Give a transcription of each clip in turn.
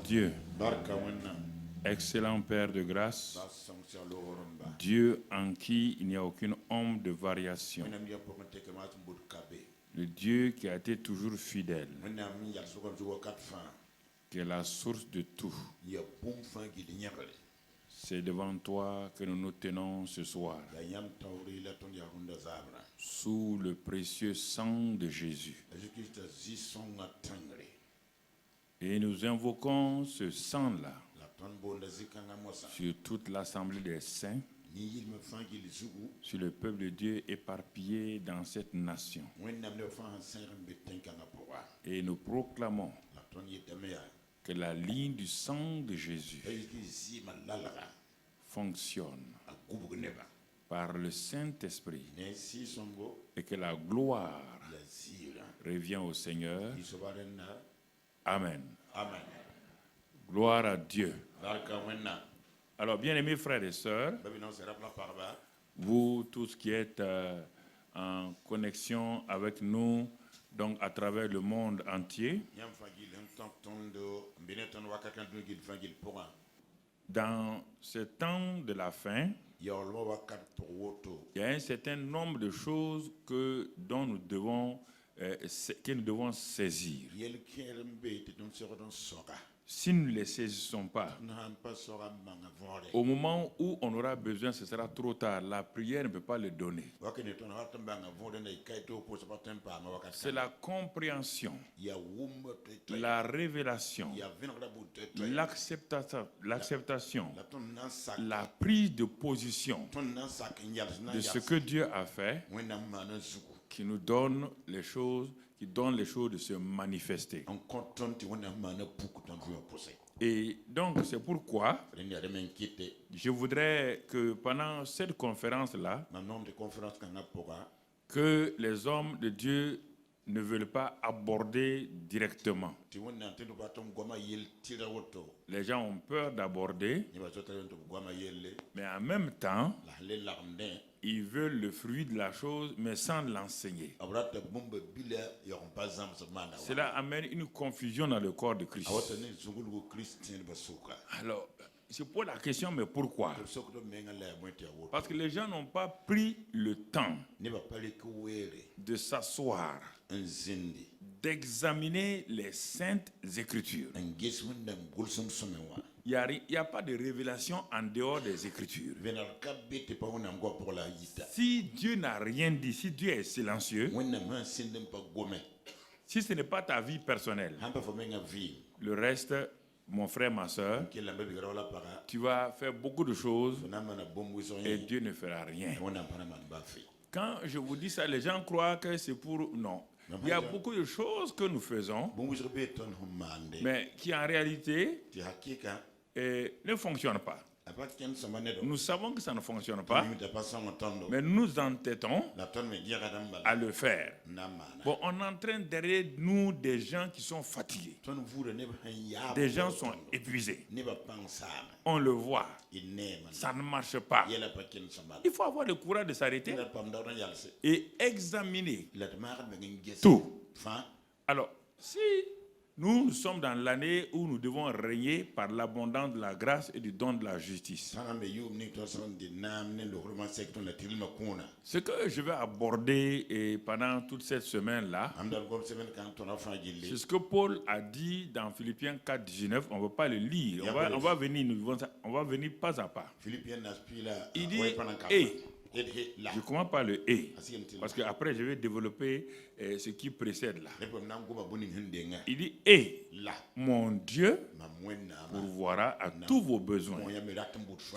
Dieu, excellent Père de grâce, Dieu en qui il n'y a aucune ombre de variation, le Dieu qui a été toujours fidèle, qui est la source de tout. C'est devant toi que nous nous tenons ce soir, sous le précieux sang de Jésus. Et nous invoquons ce sang-là sur toute l'assemblée des saints, sur le peuple de Dieu éparpillé dans cette nation. Et nous proclamons que la ligne du sang de Jésus fonctionne par le Saint-Esprit et que la gloire revient au Seigneur. Amen. Amen. Gloire à Dieu. Alors, bien-aimés frères et sœurs, vous tous qui êtes en connexion avec nous, donc à travers le monde entier, dans ce temps de la fin, il y a un certain nombre de choses que nous devons saisir. Si nous ne les saisissons pas, au moment où on aura besoin, ce sera trop tard. La prière ne peut pas le donner. C'est la compréhension, la révélation, l'acceptation, la prise de position de ce que Dieu a fait qui nous donne les choses, qui donne les choses de se manifester. Et donc, c'est pourquoi je voudrais que pendant cette conférence-là, que les hommes de Dieu ne veulent pas aborder directement. Les gens ont peur d'aborder, mais en même temps, ils veulent le fruit de la chose, mais sans l'enseigner. Cela amène une confusion dans le corps de Christ. Alors, je pose la question, mais pourquoi? Parce que les gens n'ont pas pris le temps de s'asseoir, d'examiner les saintes Écritures. Il n'y a pas de révélation en dehors des Écritures. Si Dieu n'a rien dit, si Dieu est silencieux, si ce n'est pas ta vie personnelle, le reste, mon frère, ma soeur, tu vas faire beaucoup de choses et Dieu ne fera rien. Quand je vous dis ça, les gens croient que c'est pour... Non. Il y a beaucoup de choses que nous faisons, mais qui en réalité ne fonctionnent pas. Nous savons que ça ne fonctionne pas, mais nous nous entêtons à le faire. Bon, on entraîne derrière nous des gens qui sont fatigués. Des gens sont épuisés. On le voit. Ça ne marche pas. Il faut avoir le courage de s'arrêter et examiner tout. Alors, si nous sommes dans l'année où nous devons régner par l'abondance de la grâce et du don de la justice, ce que je vais aborder pendant toute cette semaine-là, c'est ce que Paul a dit dans Philippiens 4, 19. On ne va pas le lire. On va venir pas à pas. Il dit « et ». Je commence par le « et », parce qu'après je vais développer ce qui précède là. Il dit « et mon Dieu pourvoira à tous vos besoins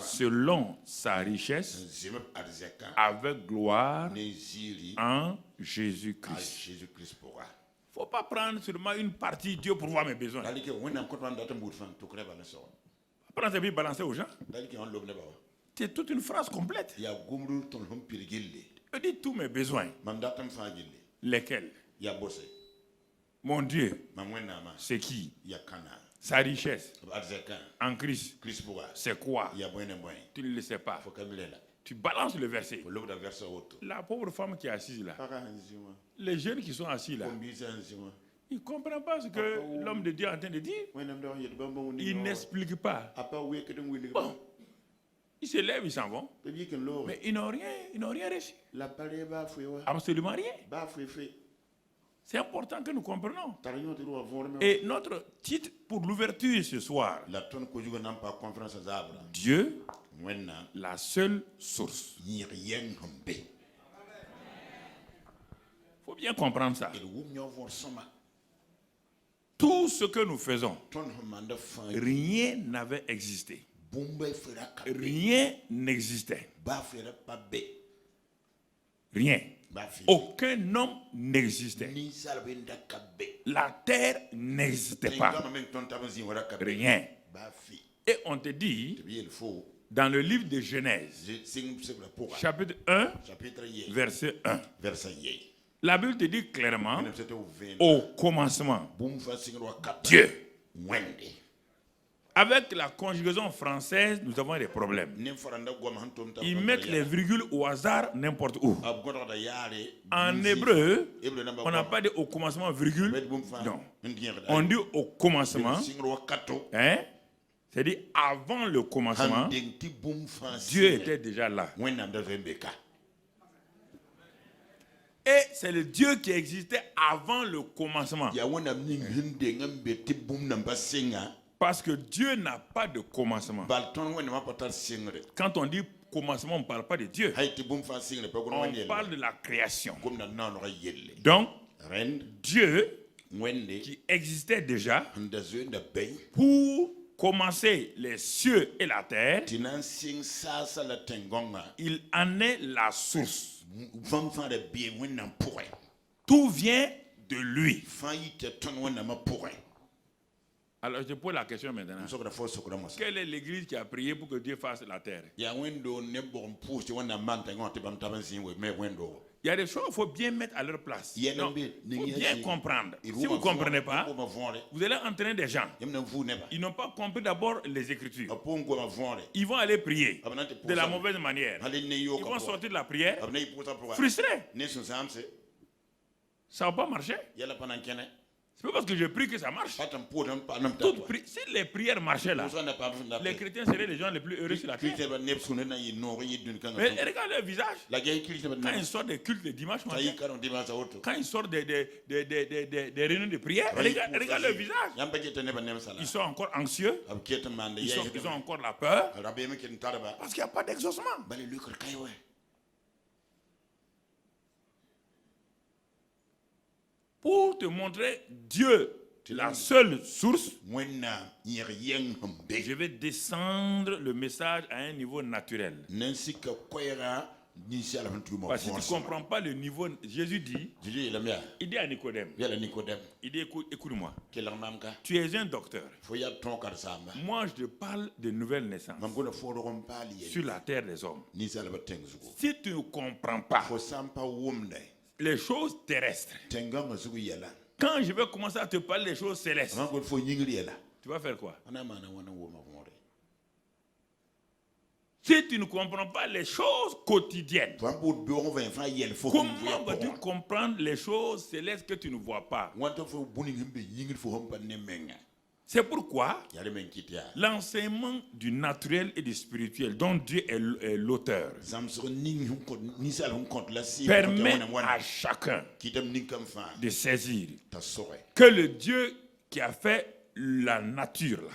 selon sa richesse avec gloire en Jésus-Christ ». Il ne faut pas prendre seulement une partie, Dieu pourvoit mes besoins. Prendre et puis balancer aux gens. C'est toute une phrase complète. Il dit tous mes besoins. Lesquels? Mon Dieu, c'est qui? Sa richesse en Christ, c'est quoi? Tu ne le sais pas. Tu balances le verset. La pauvre femme qui est assise là, les jeunes qui sont assis là, Il ne comprend pas ce que l'homme de Dieu est en train de dire. Il n'explique pas. Bon, ils se lèvent, ils s'en vont. Mais ils n'ont rien reçu. Absolument rien. C'est important que nous comprenions. Et notre titre pour l'ouverture ce soir, Dieu, la seule source. Il faut bien comprendre ça. Tout ce que nous faisons, rien n'avait existé. Rien n'existait. Rien. Aucun homme n'existait. La terre n'existait pas. Rien. Et on te dit, dans le livre de Genèse, chapitre 1, verset 1, la Bible te dit clairement, au commencement, Dieu. Avec la conjugaison française, nous avons des problèmes. Ils mettent les virgules au hasard n'importe où. En hébreu, on n'a pas dit au commencement virgule. Non. On dit au commencement. Hein? C'est-à-dire avant le commencement, Dieu était déjà là. Et c'est le Dieu qui existait avant le commencement. Parce que Dieu n'a pas de commencement. Quand on dit commencement, on ne parle pas de Dieu. On parle de la création. Donc, Dieu, qui existait déjà, pour commencer les cieux et la terre, il en est la source. Tout vient de lui. Alors je pose la question maintenant. Quelle est l'église qui a prié pour que Dieu fasse la terre? Il y a des choses qu'il faut bien mettre à leur place. Il faut bien comprendre. Si vous ne comprenez pas, vous allez entraîner des gens. Ils n'ont pas compris d'abord les Écritures. Ils vont aller prier de la mauvaise manière. Ils vont sortir de la prière frustrés. Ça ne va pas marcher. C'est pas parce que je prie que ça marche. Si les prières marchaient là, les chrétiens seraient les gens les plus heureux sur la terre. Mais regarde leur visage. Quand ils sortent des cultes le dimanche matin, quand ils sortent des réunions de prière, regarde leur visage. Ils sont encore anxieux. Ils ont encore la peur. Parce qu'il n'y a pas d'exaucement. Pour te montrer Dieu, la seule source, je vais descendre le message à un niveau naturel. Parce que si tu ne comprends pas le niveau, Jésus dit, il dit à Nicodème, il dit écoute-moi, tu es un docteur. Moi je te parle de nouvelle naissance sur la terre des hommes. Si tu ne comprends pas les choses terrestres, quand je vais commencer à te parler des choses célestes, tu vas faire quoi? Si tu ne comprends pas les choses quotidiennes, comment vas-tu comprendre les choses célestes que tu ne vois pas? C'est pourquoi l'enseignement du naturel et du spirituel, dont Dieu est l'auteur, permet à chacun de saisir que le Dieu qui a fait la nature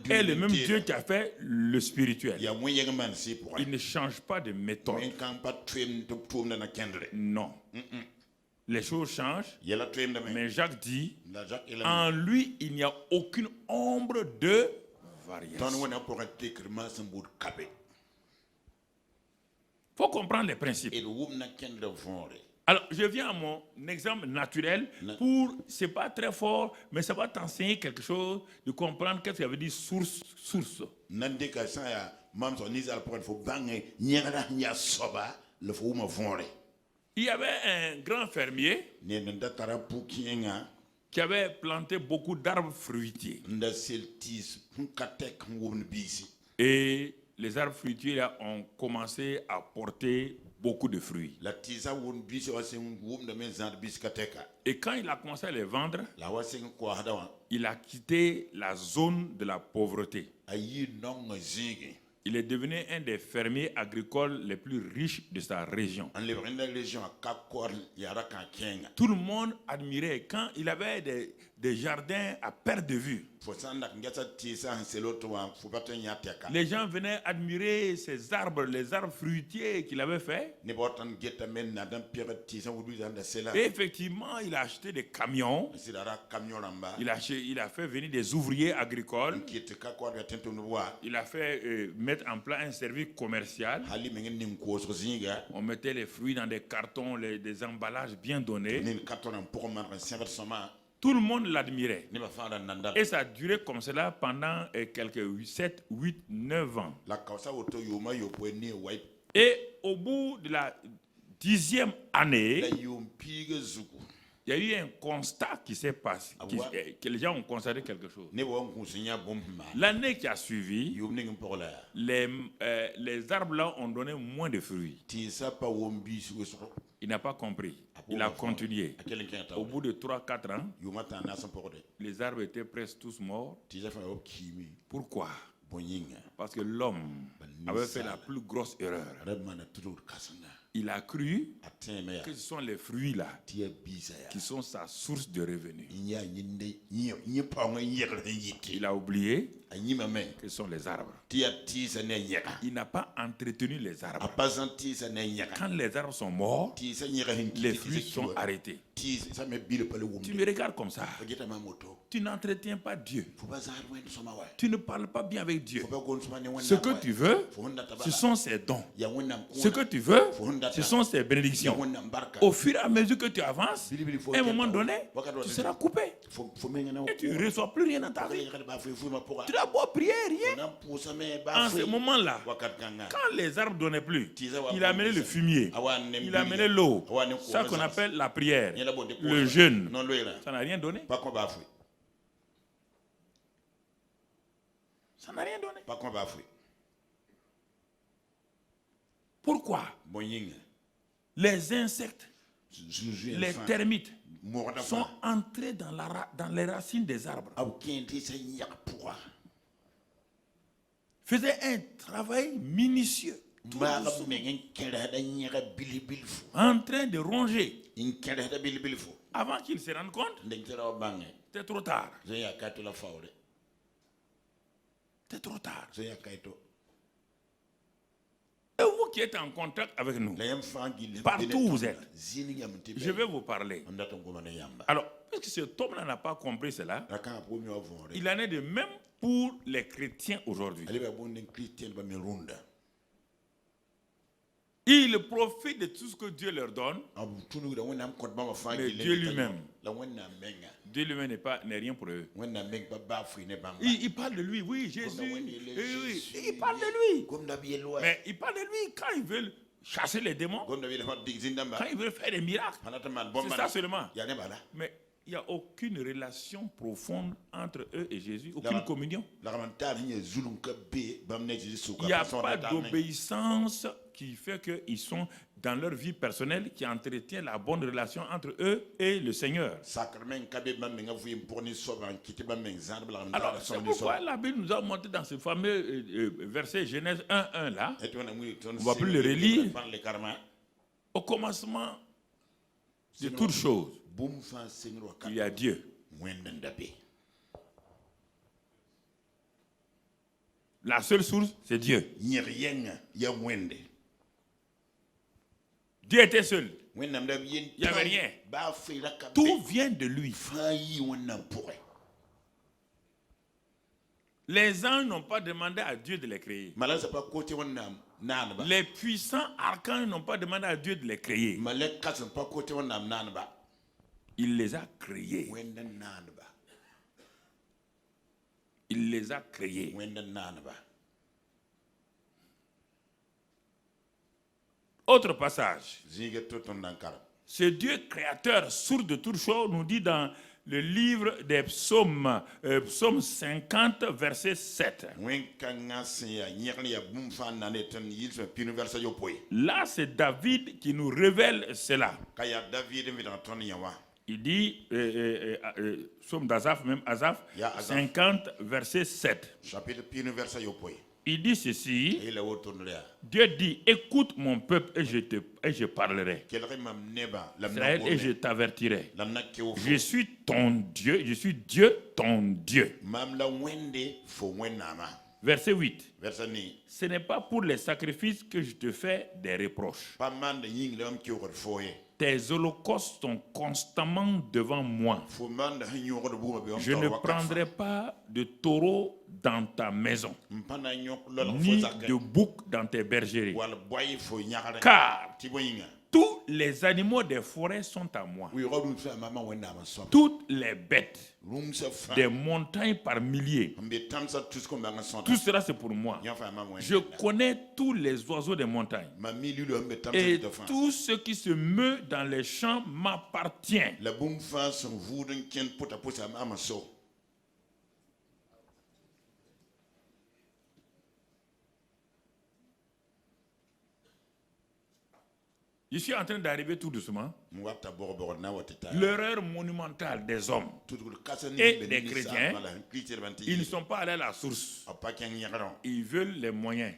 est le même Dieu qui a fait le spirituel. Il ne change pas de méthode. Non. Les choses changent, mais Jacques dit, en lui, il n'y a aucune ombre de variation. Il faut comprendre les principes. Alors, je viens à mon exemple naturel pour, c'est pas très fort, mais ça va t'enseigner quelque chose, de comprendre qu'est-ce que ça veut dire source. Il y avait un grand fermier qui avait planté beaucoup d'arbres fruitiers. Et les arbres fruitiers là, ont commencé à porter beaucoup de fruits. Et quand il a commencé à les vendre, il a quitté la zone de la pauvreté. Il est devenu un des fermiers agricoles les plus riches de sa région. Tout le monde admirait quand il avait des jardins à perte de vue. Les gens venaient admirer ces arbres, les arbres fruitiers qu'il avait fait. Et effectivement, il a acheté des camions. Il a fait venir des ouvriers agricoles. Il a fait mettre en place un service commercial. On mettait les fruits dans des cartons, des emballages bien donnés. Tout le monde l'admirait. Et ça a duré comme cela pendant quelques 7, 8, 9 ans. Et au bout de la 10e année, il y a eu un constat qui s'est passé, que les gens ont constaté quelque chose. L'année qui a suivi, les arbres là ont donné moins de fruits. Il n'a pas compris. Il a continué. Au bout de 3-4 ans, les arbres étaient presque tous morts. Pourquoi? Parce que l'homme avait fait la plus grosse erreur. Il a cru que ce sont les fruits là qui sont sa source de revenus. Il a oublié que ce sont les arbres. Il n'a pas entretenu les arbres. Quand les arbres sont morts, les fruits sont arrêtés. Tu me regardes comme ça. Tu n'entretiens pas Dieu. Tu ne parles pas bien avec Dieu. Ce que tu veux, ce sont ses dons. Ce que tu veux, ce sont ses bénédictions. Au fur et à mesure que tu avances, à un moment donné, tu seras coupé. Et tu ne reçois plus rien dans ta vie. Tu n'as pas prier, rien. En ce moment-là, quand les arbres ne donnaient plus, il a amené le fumier, il a amené l'eau, ça qu'on appelle la prière, le jeûne. Ça n'a rien donné. Ça n'a rien donné. Pourquoi? Les insectes, les termites sont entrés dans les racines des arbres. Faisaient un travail minutieux. En train de ronger. Avant qu'ils se rendent compte, c'est trop tard. C'est trop tard. Et vous qui êtes en contact avec nous, partout où vous êtes, je vais vous parler. Alors, puisque cet homme-là n'a pas compris cela, il en est de même pour les chrétiens aujourd'hui. Ils profitent de tout ce que Dieu leur donne, mais Dieu lui-même n'est rien pour eux. Il parle de lui, oui, Jésus, oui, il parle de lui. Mais il parle de lui quand ils veulent chasser les démons, quand ils veulent faire des miracles. C'est ça seulement. Mais il n'y a aucune relation profonde entre eux et Jésus, aucune communion. Il n'y a pas d'obéissance qui fait qu'ils sont dans leur vie personnelle, qui entretient la bonne relation entre eux et le Seigneur. Alors, c'est pourquoi la Bible nous a montré dans ce fameux verset Genèse 1:1 là, on ne va plus le relire, au commencement de toutes choses, il y a Dieu. La seule source, c'est Dieu. Dieu était seul. Il n'y avait rien. Tout vient de lui. Les anges n'ont pas demandé à Dieu de les créer. Les puissants archanges n'ont pas demandé à Dieu de les créer. Il les a créés. Il les a créés. Autre passage. Ce Dieu créateur, sourd de toutes choses, nous dit dans le livre des psaumes, psaume 50, verset 7. Là, c'est David qui nous révèle cela. Il dit, psaume d'Azaph, même Azaph, 50, verset 7. Il dit ceci, Dieu dit, écoute mon peuple et je parlerai. Israël, et je t'avertirai. Je suis ton Dieu, je suis Dieu ton Dieu. Verset 8. Ce n'est pas pour les sacrifices que je te fais des reproches. Tes holocaustes sont constamment devant moi. Je ne prendrai pas de taureau dans ta maison, ni de bouc dans tes bergeries. Car tous les animaux des forêts sont à moi. Toutes les bêtes des montagnes par milliers. Tout cela c'est pour moi. Je connais tous les oiseaux des montagnes. Et tout ce qui se meut dans les champs m'appartient. Je suis en train d'arriver tout doucement. L'erreur monumentale des hommes et des chrétiens, ils ne sont pas allés à la source. Ils veulent les moyens.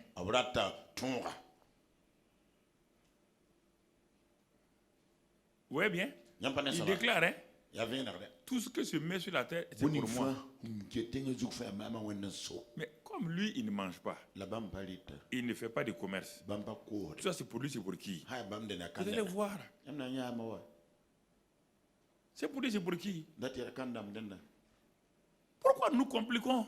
Oui, bien. Il déclare, hein, tout ce que se met sur la terre, c'est pour moi. Mais comme lui, il ne mange pas, il ne fait pas de commerce. Tout ça, c'est pour lui, c'est pour qui? Vous allez voir. C'est pour lui, c'est pour qui? Pourquoi nous compliquons?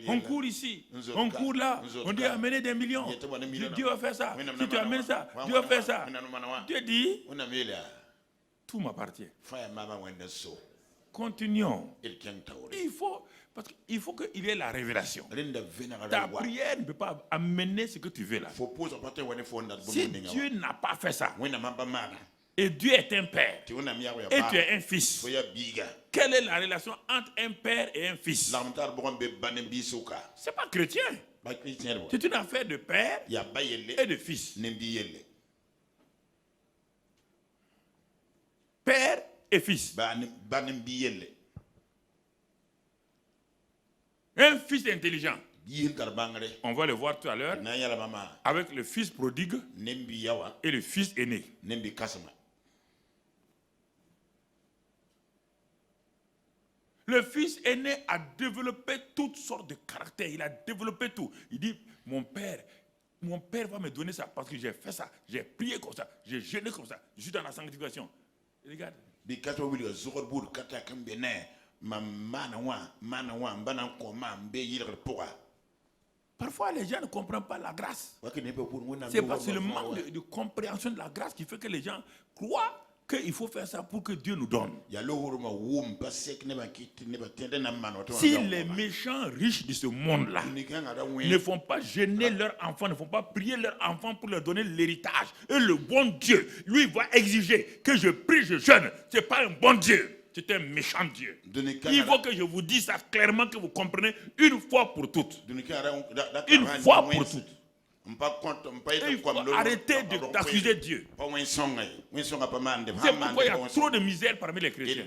On court ici, on court là, on dit amener des millions. Dieu va faire ça. Si tu amènes ça, Dieu va faire ça. Dieu dit, tout m'appartient. Continuons. Parce qu'il faut qu'il y ait la révélation. Ta prière ne peut pas amener ce que tu veux là. Si Dieu n'a pas fait ça, et Dieu est un père, et tu es un fils, quelle est la relation entre un père et un fils? C'est pas chrétien. C'est une affaire de père et de fils. Père et fils. Un fils intelligent. On va le voir tout à l'heure avec le fils prodigue et le fils aîné. Le fils aîné a développé toutes sortes de caractères. Il a développé tout. Il dit, mon père va me donner ça parce que j'ai fait ça. J'ai prié comme ça. J'ai jeûné comme ça. Je suis dans la sanctification. Regarde. Parfois, les gens ne comprennent pas la grâce. C'est parce que le manque de compréhension de la grâce qui fait que les gens croient qu'il faut faire ça pour que Dieu nous donne. Si les méchants riches de ce monde-là ne font pas gêner leurs enfants, ne font pas prier leurs enfants pour leur donner l'héritage, et le bon Dieu, lui, va exiger que je prie, je jeûne, ce n'est pas un bon Dieu. C'est un méchant Dieu. Il faut que je vous dise ça clairement, que vous comprenez une fois pour toutes. Une fois pour toutes. Et il faut arrêter d'accuser Dieu. C'est pourquoi il y a trop de misère parmi les chrétiens.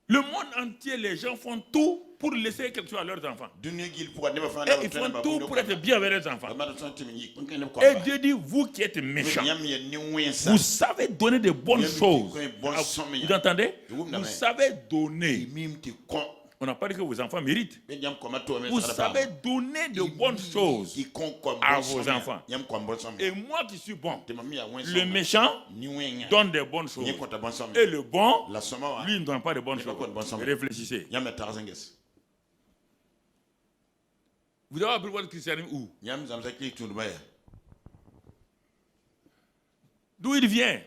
Le monde entier, les gens font tout pour laisser quelque chose à leurs enfants. Et ils font tout pour être bien avec leurs enfants. Et Dieu dit, vous qui êtes méchants, vous savez donner de bonnes choses. Vous entendez? Vous savez donner. On n'a pas dit que vos enfants méritent. Vous savez donner de bonnes choses à vos enfants. Et moi qui suis bon, le méchant donne des bonnes choses. Et le bon, lui ne donne pas de bonnes choses. Réfléchissez. Vous avez appris votre christianisme où? D'où il vient?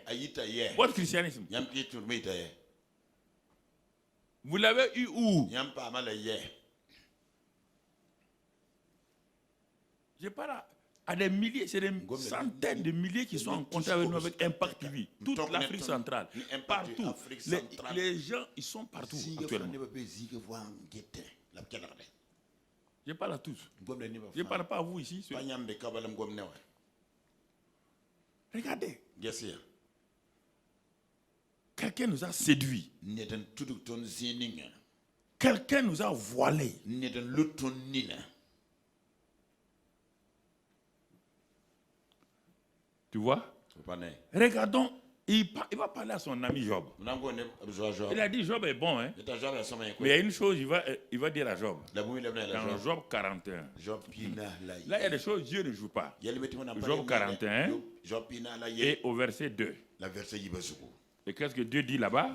Votre christianisme. Vous l'avez eu où? Je parle À des milliers, c'est des centaines de milliers qui sont en contact avec nous avec Impact TV. Toute l'Afrique centrale, partout. Les gens, ils sont partout actuellement. Je parle à tous. Je ne parle pas à vous ici. Regardez. Quelqu'un nous a séduits. Quelqu'un nous a voilés. Tu vois? Regardons, il va parler à son ami Job. Il a dit Job est bon, hein? Mais il y a une chose, il va dire à Job. Dans Job 41. Là, il y a des choses, Dieu ne joue pas. Job 41 et au verset 2. Et qu'est-ce que Dieu dit là-bas?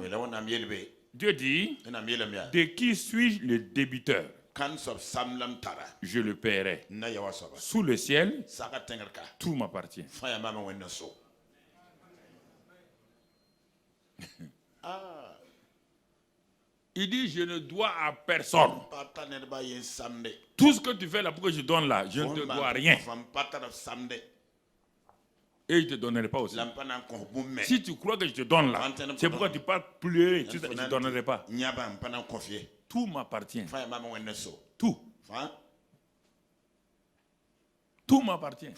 Dieu dit, de qui suis-je le débiteur? Je le paierai. Sous le ciel, tout m'appartient. Il dit, je ne dois à personne. Tout ce que tu fais là, pour que je donne là, je ne te dois rien. Et je ne te donnerai pas aussi. Si tu crois que je te donne là, c'est pourquoi tu parles plus, je ne te donnerai pas. Tout m'appartient. Tout. Tout m'appartient.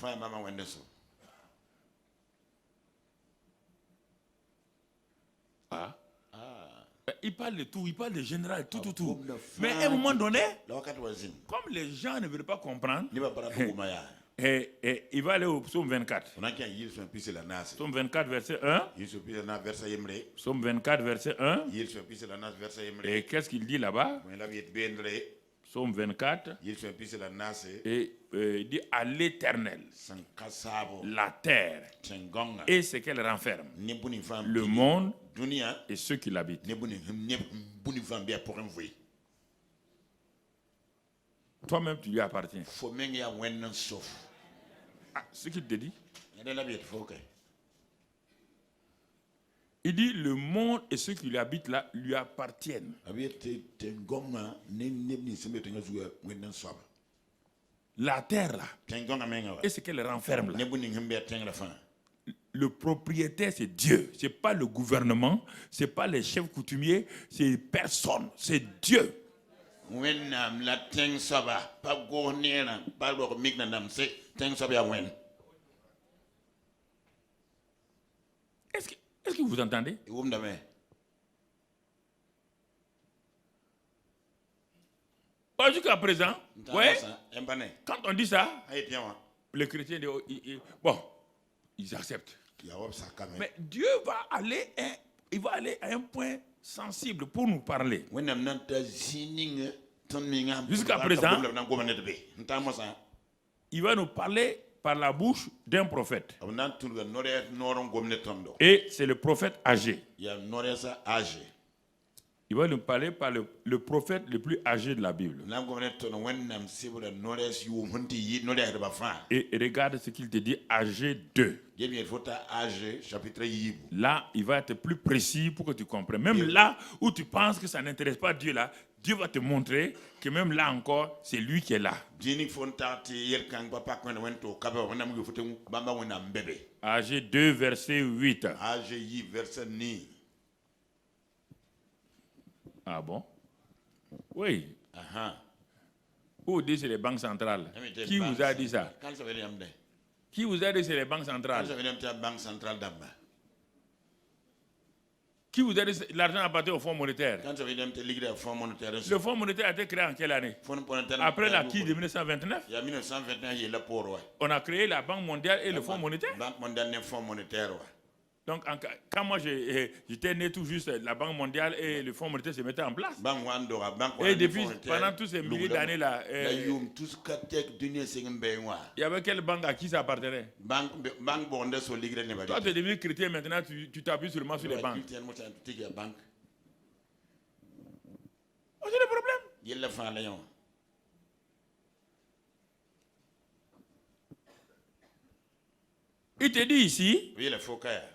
Il parle de tout, il parle de général, tout. Mais à un moment donné, comme les gens ne veulent pas comprendre, et il va aller au psaume 24. Psaume 24, verset 1. Psaume 24, verset 1. Et qu'est-ce qu'il dit là-bas? Psaume 24. Et il dit à l'Éternel, la terre et ce qu'elle renferme, le monde et ceux qui l'habitent. Toi-même, tu lui appartiens. Ce qu'il te dit. Il dit le monde et ceux qui l'habitent là lui appartiennent. La terre là et ce qu'elle renferme là. Le propriétaire c'est Dieu, c'est pas le gouvernement, c'est pas les chefs coutumiers, c'est personne, c'est Dieu. Est-ce que vous entendez? Jusqu'à présent, ouais, quand on dit ça, les chrétiens disent, bon, ils acceptent. Mais Dieu va aller, il va aller à un point sensible pour nous parler. Jusqu'à présent, il va nous parler par la bouche d'un prophète. Et c'est le prophète âgé. Il va nous parler par le prophète le plus âgé de la Bible. Et regarde ce qu'il te dit, âgé 2. Là, il va être plus précis pour que tu comprennes. Même là où tu penses que ça n'intéresse pas Dieu là, Dieu va te montrer que même là encore, c'est lui qui est là. Âgé 2, verset 8. Ah bon? Oui. Où dit c'est les banques centrales? Qui vous a dit ça? Qui vous a dit c'est les banques centrales? Qui vous a dit l'argent appartient au Fonds monétaire? Le Fonds monétaire a été créé en quelle année? Après la crise de 1929? On a créé la Banque mondiale et le Fonds monétaire? Donc, quand moi j'étais né tout juste, la Banque mondiale et le Fonds monétaire se mettaient en place. Et depuis, pendant tous ces milliers d'années là, il y avait quelle banque à qui ça appartenait? Toi, tu es devenu chrétien maintenant, tu t'appuies seulement sur les banques. C'est le problème. Il te dit ici,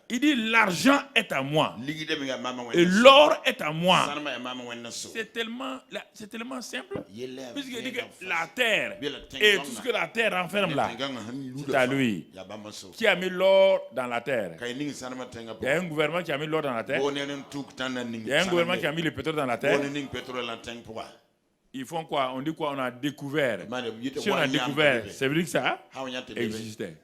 il dit l'argent est à moi et l'or est à moi. C'est tellement simple. Puisqu'il dit que la terre et tout ce que la terre renferme là, c'est à lui. Qui a mis l'or dans la terre? Il y a un gouvernement qui a mis l'or dans la terre. Il y a un gouvernement qui a mis le pétrole dans la terre. Ils font quoi? On dit quoi? On a découvert. Si on a découvert, c'est vrai que ça existait.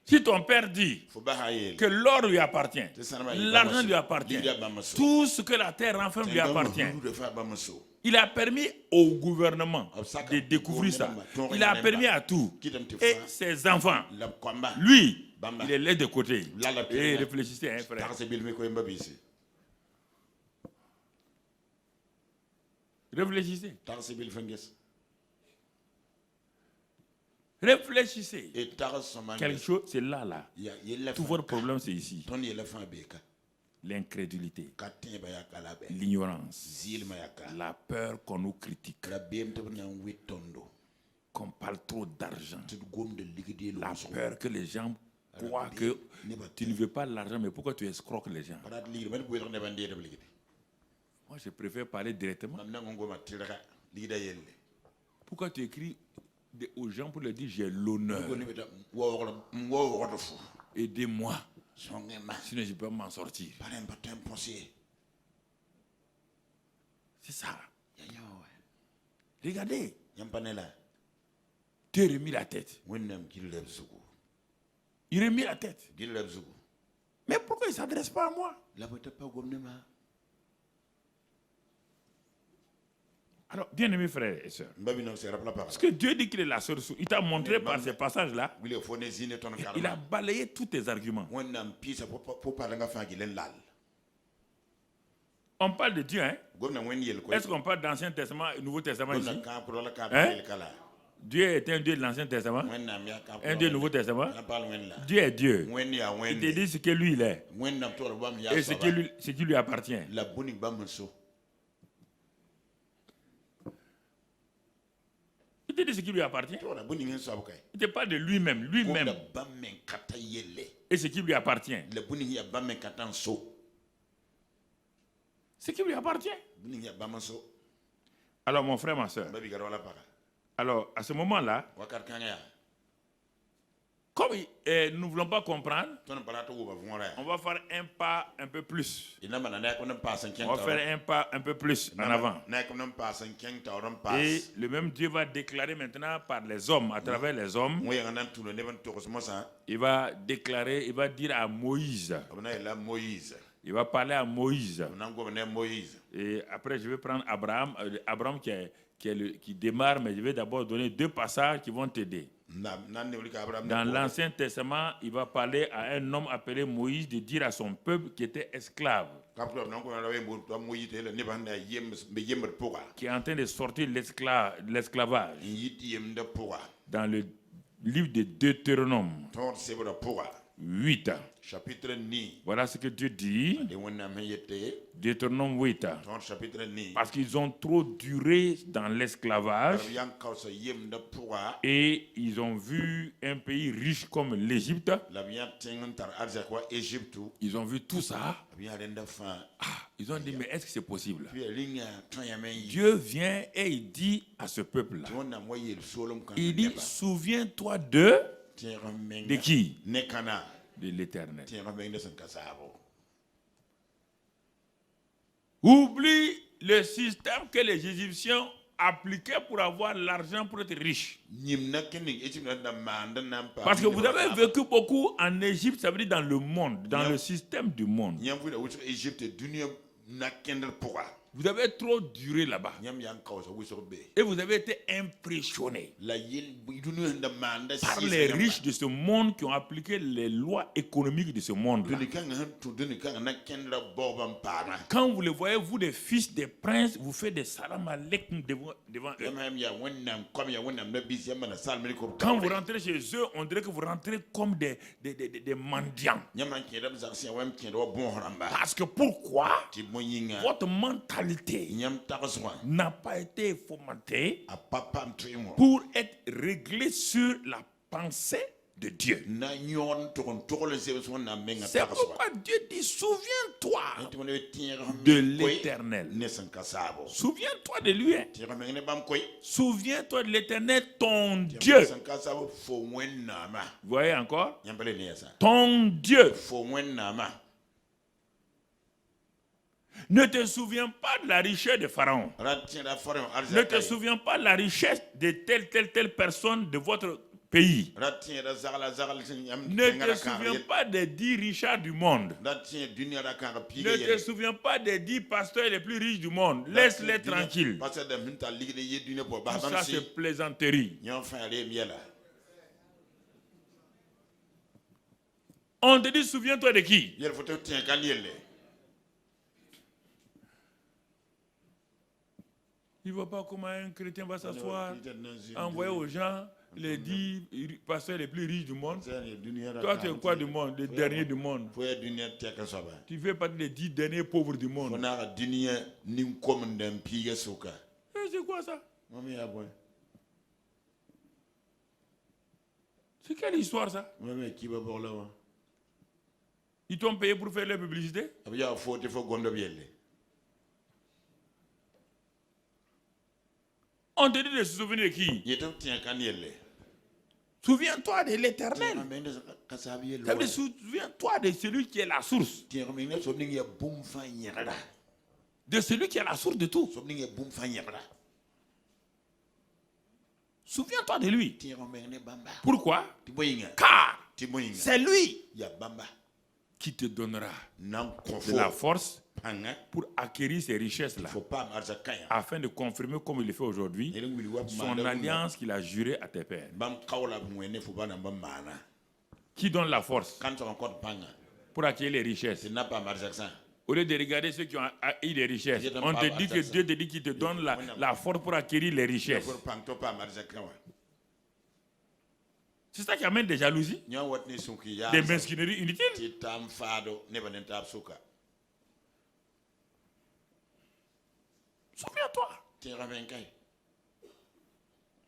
Si ton père dit que l'or lui appartient, l'argent lui appartient, tout ce que la terre renferme lui appartient, il a permis au gouvernement de découvrir ça. Il a permis à tout. Et ses enfants, lui, il les laisse de côté. Et réfléchissez, hein, frère. Réfléchissez. Réfléchissez. Quelque chose, c'est là. Tout votre problème, c'est ici. L'incrédulité, l'ignorance, la peur qu'on nous critique, qu'on parle trop d'argent, la peur que les gens croient que tu ne veux pas l'argent, mais pourquoi tu escroques les gens? Moi, je préfère parler directement. Pourquoi tu écris aux gens pour leur dire j'ai l'honneur? Aidez-moi. Sinon, je ne peux pas m'en sortir. C'est ça. Regardez. Dieu remet la tête. Il remet la tête. Mais pourquoi il ne s'adresse pas à moi? Alors, bien-aimés frères et sœurs, parce que Dieu dit qu'il est la seule source, il t'a montré par ces passages-là, il a balayé tous tes arguments. On parle de Dieu, hein? Est-ce qu'on parle d'Ancien Testament et Nouveau Testament ici? Hein? Dieu est un Dieu de l'Ancien Testament, un Dieu du Nouveau Testament. Dieu est Dieu. Il te dit ce que lui il est et ce qui lui appartient. Il te dit ce qui lui appartient. Il te parle de lui-même. Et ce qui lui appartient. Ce qui lui appartient. Alors mon frère, ma soeur. Alors à ce moment-là, comme nous ne voulons pas comprendre, on va faire un pas un peu plus. On va faire un pas un peu plus en avant. Et le même Dieu va déclarer maintenant par les hommes, à travers les hommes, il va déclarer, il va dire à Moïse. Il va parler à Moïse. Et après, je vais prendre Abraham qui démarre, mais je vais d'abord donner deux passages qui vont t'aider. Dans l'Ancien Testament, il va parler à un homme appelé Moïse de dire à son peuple qui était esclave, qui est en train de sortir de l'esclavage. Dans le livre de Deutéronome 8. Voilà ce que Dieu dit. Deutéronome 8. Parce qu'ils ont trop duré dans l'esclavage et ils ont vu un pays riche comme l'Égypte. Ils ont vu tout ça. Ils ont dit, mais est-ce que c'est possible? Dieu vient et il dit à ce peuple-là, il dit, souviens-toi de qui? De l'Éternel. Oublie le système que les Égyptiens appliquaient pour avoir l'argent pour être riche. Parce que vous avez vécu beaucoup en Égypte, ça veut dire dans le monde, dans le système du monde. Vous avez trop duré là-bas. Et vous avez été impressionné par les riches de ce monde qui ont appliqué les lois économiques de ce monde. Quand vous les voyez, vous les fils des princes, vous faites des salam aleikum devant eux. Quand vous rentrez chez eux, on dirait que vous rentrez comme des mendiants. Parce que pourquoi? Votre mentalité spiritualité n'a pas été formatée pour être réglée sur la pensée de Dieu. C'est pourquoi Dieu dit, souviens-toi de l'Éternel. Souviens-toi de lui. Souviens-toi de l'Éternel, ton Dieu. Vous voyez encore? Ton Dieu. Ne te souviens pas de la richesse de Pharaon. Ne te souviens pas de la richesse de telle personne de votre pays. Ne te souviens pas des 10 richards du monde. Ne te souviens pas des 10 pasteurs les plus riches du monde. Laisse-les tranquilles. Ça, c'est plaisanterie. On te dit, souviens-toi de qui? Il ne voit pas comment un chrétien va s'asseoir, envoyer aux gens les 10 pasteurs les plus riches du monde. Toi, tu es quoi du monde? Les derniers du monde. Tu fais partie des 10 derniers pauvres du monde. C'est quoi ça? C'est quelle histoire ça? Ils t'ont payé pour faire la publicité? On te dit de se souvenir de qui? Souviens-toi de l'Éternel. Souviens-toi de celui qui est la source. De celui qui est la source de tout. Souviens-toi de lui. Pourquoi? Car c'est lui qui te donnera de la force pour acquérir ces richesses-là, afin de confirmer, comme il le fait aujourd'hui, son alliance qu'il a jurée à tes pères. Qui donne la force pour acquérir les richesses? Au lieu de regarder ceux qui ont eu des richesses, on te dit que Dieu te dit qu'il te donne la force pour acquérir les richesses. C'est ça qui amène des jalousies, des mesquineries inutiles. Souviens-toi.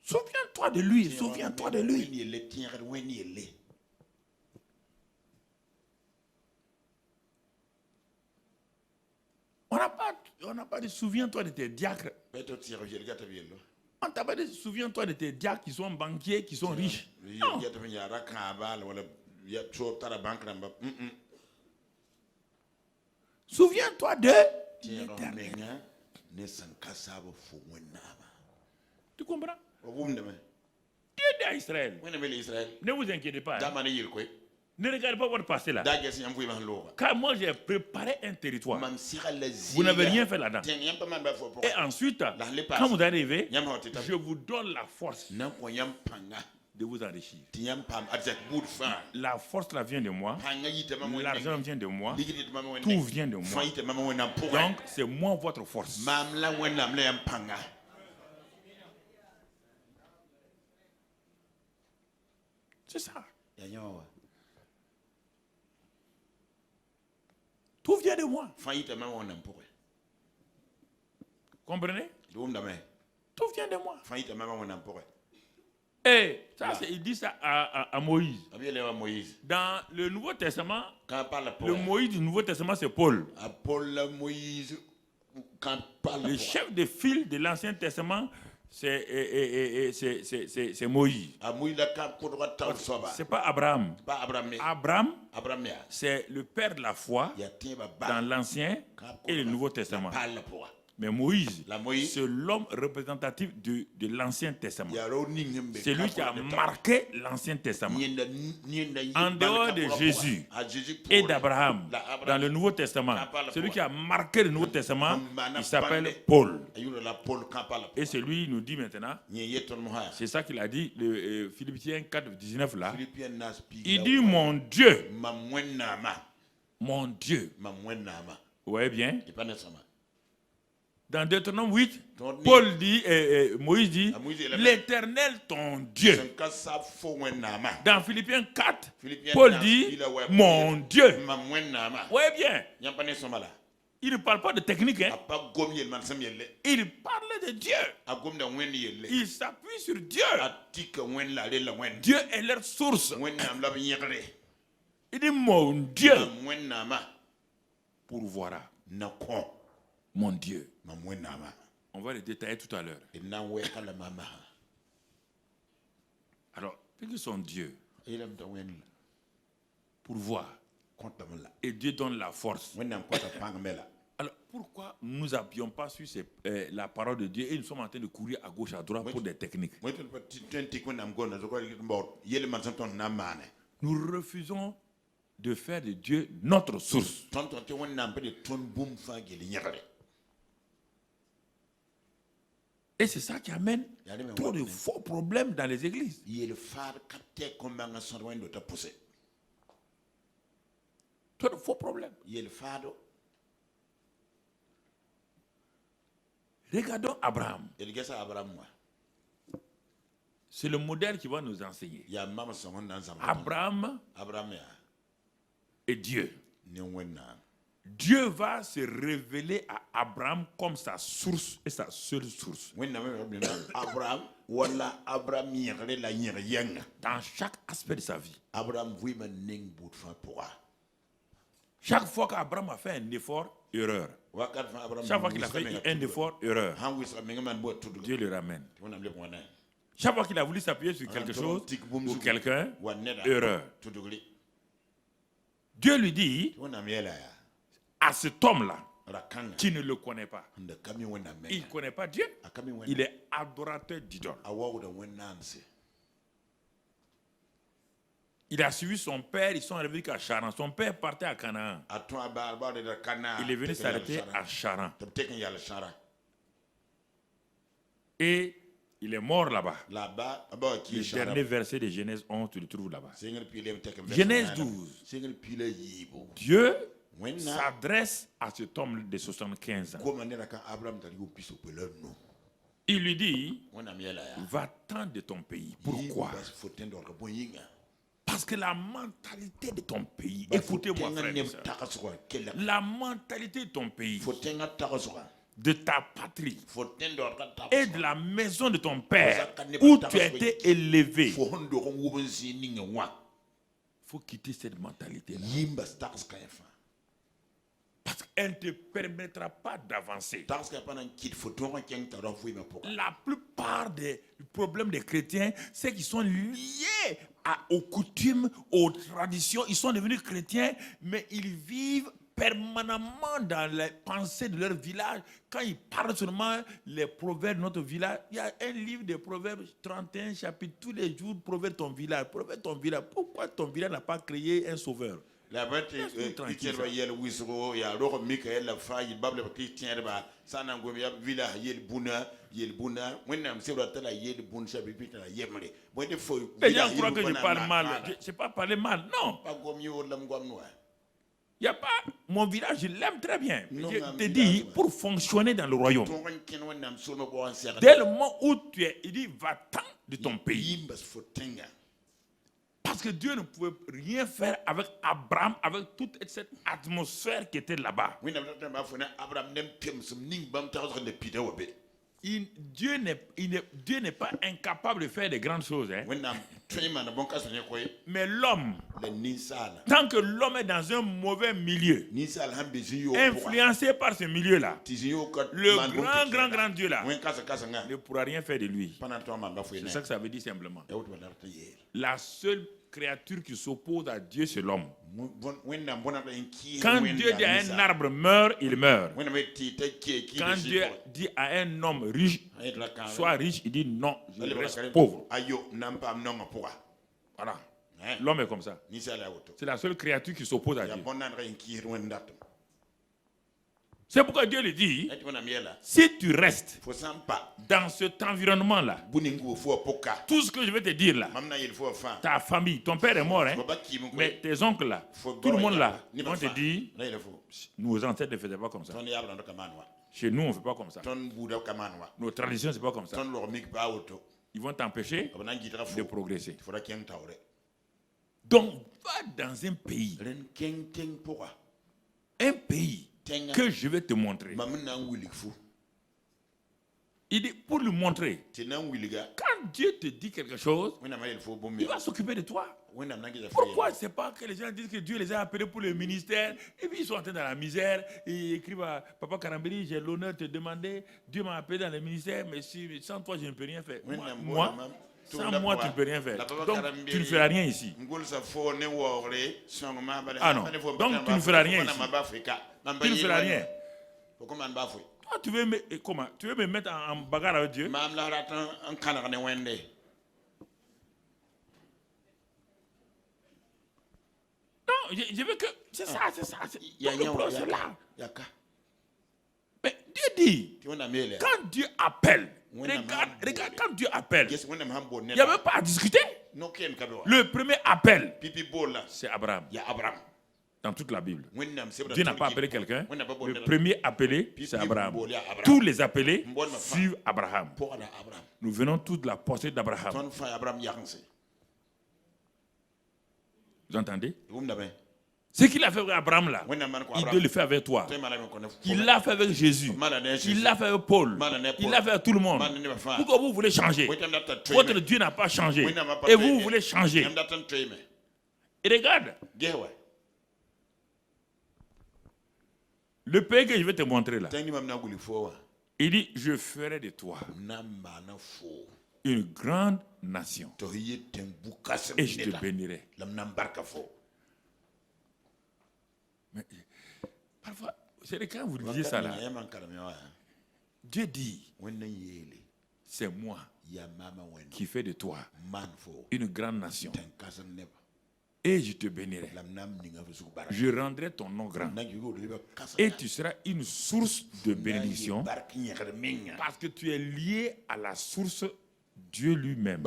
Souviens-toi de lui. Souviens-toi de lui. On n'a pas dit souviens-toi de tes diacres. On t'a pas dit souviens-toi de tes diacres qui sont banquiers, qui sont riches. Non. Souviens-toi de l'Éternel. Tu comprends? Dieu dit à Israël, ne vous inquiétez pas. Ne regardez pas votre passé là. Car moi j'ai préparé un territoire. Vous n'avez rien fait là-dedans. Et ensuite, quand vous arrivez, je vous donne la force de vous enrichir. La force là vient de moi. L'argent vient de moi. Tout vient de moi. Donc c'est moi votre force. C'est ça. Tout vient de moi. Comprenez? Tout vient de moi. Et ça, il dit ça à Moïse. Dans le Nouveau Testament, le Moïse du Nouveau Testament, c'est Paul. Le chef de file de l'Ancien Testament, c'est Moïse. C'est pas Abraham. Abraham, c'est le père de la foi dans l'Ancien et le Nouveau Testament. Mais Moïse, c'est l'homme représentatif de l'Ancien Testament. C'est lui qui a marqué l'Ancien Testament. En dehors de Jésus et d'Abraham, dans le Nouveau Testament, celui qui a marqué le Nouveau Testament, il s'appelle Paul. Et celui, il nous dit maintenant, c'est ça qu'il a dit, le Philippiens 4, 19 là. Il dit, mon Dieu. Mon Dieu. Vous voyez bien? Dans Deutéronome 8, Paul dit, Moïse dit, l'Éternel ton Dieu. Dans Philippiens 4, Paul dit, mon Dieu. Vous voyez bien? Il ne parle pas de technique. Hein? Il parle de Dieu. Il s'appuie sur Dieu. Dieu est leur source. Il dit mon Dieu pourvoira. Mon Dieu. On va le détailler tout à l'heure. Alors, puisque son Dieu pourvoit et Dieu donne la force. Alors, pourquoi nous n'appuyons pas sur la parole de Dieu et nous sommes en train de courir à gauche, à droite pour des techniques? Nous refusons de faire de Dieu notre source. Et c'est ça qui amène trop de faux problèmes dans les églises. Trop de faux problèmes. Regardons Abraham. C'est le modèle qui va nous enseigner. Abraham et Dieu. Dieu va se révéler à Abraham comme sa source et sa seule source. Dans chaque aspect de sa vie. Chaque fois qu'Abraham a fait un effort, erreur. Chaque fois qu'il a fait un effort, erreur. Dieu le ramène. Chaque fois qu'il a voulu s'appuyer sur quelque chose ou quelqu'un, erreur. Dieu lui dit à cet homme-là, qui ne le connaît pas, il ne connaît pas Dieu, il est adorateur d'idoles. Il a suivi son père, ils sont arrivés à Charan. Son père partait à Canaan. Il est venu s'arrêter à Charan. Et il est mort là-bas. Le dernier verset de Genèse 11, tu le trouves là-bas. Genèse 12. Dieu s'adresse à cet homme de 75 ans. Il lui dit, va-t'en de ton pays. Pourquoi? Parce que la mentalité de ton pays, écoutez-moi frère et sœur, la mentalité de ton pays, de ta patrie et de la maison de ton père où tu as été élevé, il faut quitter cette mentalité-là. Parce qu'elle ne te permettra pas d'avancer. La plupart des problèmes des chrétiens, c'est qu'ils sont liés aux coutumes, aux traditions. Ils sont devenus chrétiens, mais ils vivent permanemment dans les pensées de leur village. Quand ils parlent seulement les proverbes de notre village, il y a un livre de proverbes, 31 chapitres, tous les jours, proverbe ton village. Proverbe ton village. Pourquoi ton village n'a pas créé un sauveur? La bête il les gens croient que je parle mal. Je ne sais pas parler mal, non. Il n'y a pas. Mon village, je l'aime très bien. Je te dis, pour fonctionner dans le royaume, dès le moment où tu es, il dit, va-t'en de ton pays. Parce que Dieu ne pouvait rien faire avec Abraham, avec toute cette atmosphère qui était là-bas. Dieu n'est pas incapable de faire de grandes choses. Hein. Mais l'homme, tant que l'homme est dans un mauvais milieu, influencé par ce milieu-là, le grand Dieu-là ne pourra rien faire de lui. C'est ça que ça veut dire simplement. La seule créature qui s'oppose à Dieu, c'est l'homme. Quand Dieu dit à un arbre meurt, il meurt. Quand Dieu dit à un homme riche, sois riche, il dit non, je reste pauvre. Voilà. L'homme est comme ça. C'est la seule créature qui s'oppose à Dieu. C'est pourquoi Dieu lui dit, si tu restes dans cet environnement-là, tout ce que je vais te dire là, ta famille, ton père est mort, hein, mais tes oncles là, tout le monde là, on te dit, nos ancêtres ne faisaient pas comme ça. Chez nous, on ne fait pas comme ça. Nos traditions, ce n'est pas comme ça. Ils vont t'empêcher de progresser. Donc, va dans un pays que je vais te montrer. Il dit, pour lui montrer, quand Dieu te dit quelque chose, il va s'occuper de toi. Pourquoi c'est pas que les gens disent que Dieu les a appelés pour le ministère et puis ils sont en train dans la misère et ils écrivent à Papa Karambeli, j'ai l'honneur de te demander, Dieu m'a appelé dans le ministère, mais sans toi je ne peux rien faire. Moi, sans moi tu ne peux rien faire. Donc tu ne feras rien ici. Ah non, donc tu ne feras rien ici. Tu ne feras rien. Toi, tu veux me mettre en bagarre avec Dieu? Non, je veux que... C'est ça. C'est là. Mais Dieu dit, quand Dieu appelle, regarde, quand Dieu appelle, il n'y avait pas à discuter. Le premier appel, c'est Abraham. Dans toute la Bible. Dieu n'a pas appelé quelqu'un. Le premier appelé, c'est Abraham. Tous les appelés suivent Abraham. Nous venons tous de la portée d'Abraham. Vous entendez? Ce qu'il a fait avec Abraham là, il doit le faire avec toi. Il l'a fait avec Jésus. Il l'a fait avec Paul. Il l'a fait avec tout le monde. Pourquoi vous voulez changer? Votre Dieu n'a pas changé. Et vous voulez changer. Et regarde. Le pays que je vais te montrer là, il dit, je ferai de toi une grande nation et je te bénirai. Mais parfois, c'est quand vous disiez ça là, Dieu dit, c'est moi qui fais de toi une grande nation. Et je te bénirai. Je rendrai ton nom grand. Et tu seras une source de bénédiction parce que tu es lié à la source Dieu lui-même.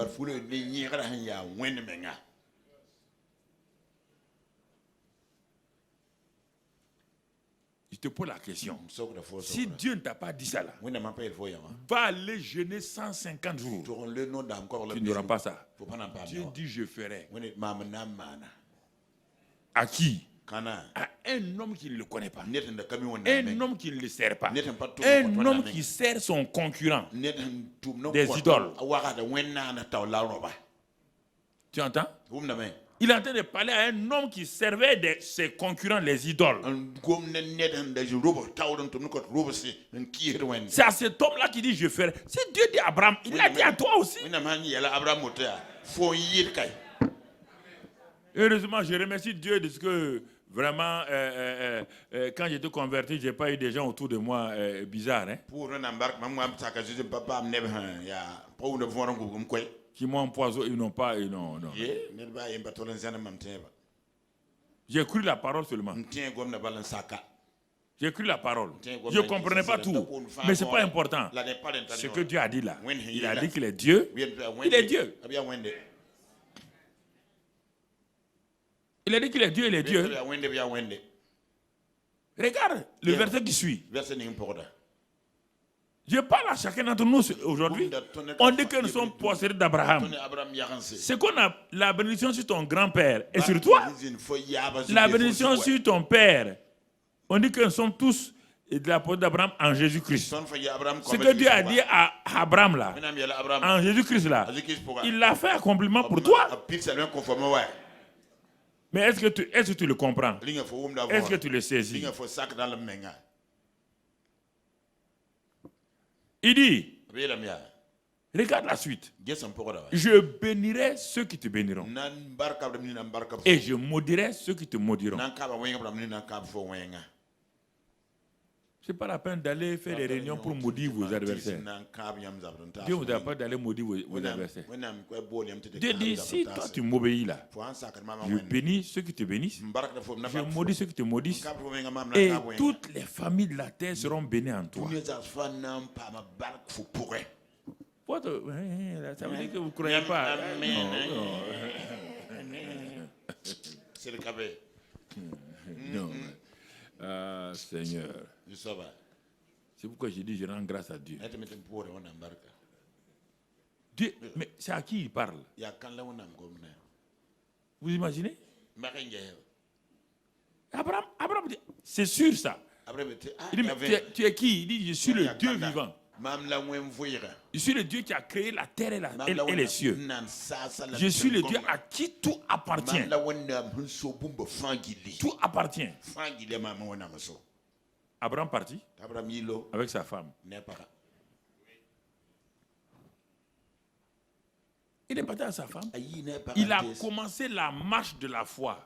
Je te pose la question. Si Dieu ne t'a pas dit ça là, va aller jeûner 150 jours. Tu n'auras pas ça. Dieu dit je ferai. À qui? À un homme qui ne le connaît pas. Un homme qui ne le sert pas. Un homme qui sert son concurrent. Des idoles. Tu entends? Il est en train de parler à un homme qui servait de ses concurrents, les idoles. C'est à cet homme-là qui dit je ferai. C'est Dieu dit à Abraham, il l'a dit à toi aussi. Heureusement, je remercie Dieu de ce que vraiment, quand j'étais converti, je n'ai pas eu des gens autour de moi bizarres. Hein? Qui m'ont empoisonné, ils n'ont pas. Non. J'ai cru la parole seulement. J'ai cru la parole. Je ne comprenais pas tout. Mais ce n'est pas important. Ce que Dieu a dit là. Il a dit qu'il est Dieu. Il est Dieu. Il a dit qu'il est Dieu, il est Dieu. Regarde le verset qui suit. Je parle à chacun d'entre nous aujourd'hui. On dit que nous sommes postérieurs d'Abraham. C'est qu'on a la bénédiction sur ton grand-père et sur toi. La bénédiction sur ton père. On dit que nous sommes tous de la portée d'Abraham en Jésus-Christ. Ce que Dieu a dit à Abraham là, en Jésus-Christ là, il l'a fait accomplissement pour toi. Mais est-ce que tu le comprends? Est-ce que tu le saisis? Il dit, regarde la suite. Je bénirai ceux qui te béniront. Et je maudirai ceux qui te maudiront. Ce n'est pas la peine d'aller faire des réunions pour maudire vos adversaires. Dieu ne vous a pas d'aller maudire vos adversaires. Dieu dit, si toi tu m'obéis là, je bénis ceux qui te bénissent, je maudis ceux qui te maudissent, et toutes les familles de la terre seront bénies en toi. Ça veut dire que vous ne croyez pas. C'est le cabet. Non. Ah, Seigneur. C'est pourquoi j'ai dit je rends grâce à Dieu. Dieu, mais c'est à qui il parle? Vous imaginez? Abraham dit, c'est sûr ça. Il dit, mais tu es qui? Il dit, je suis le Dieu vivant. Je suis le Dieu qui a créé la terre et les cieux. Je suis le Dieu à qui tout appartient. Tout appartient. Abraham partit avec sa femme. Il est parti à sa femme. Il a commencé la marche de la foi.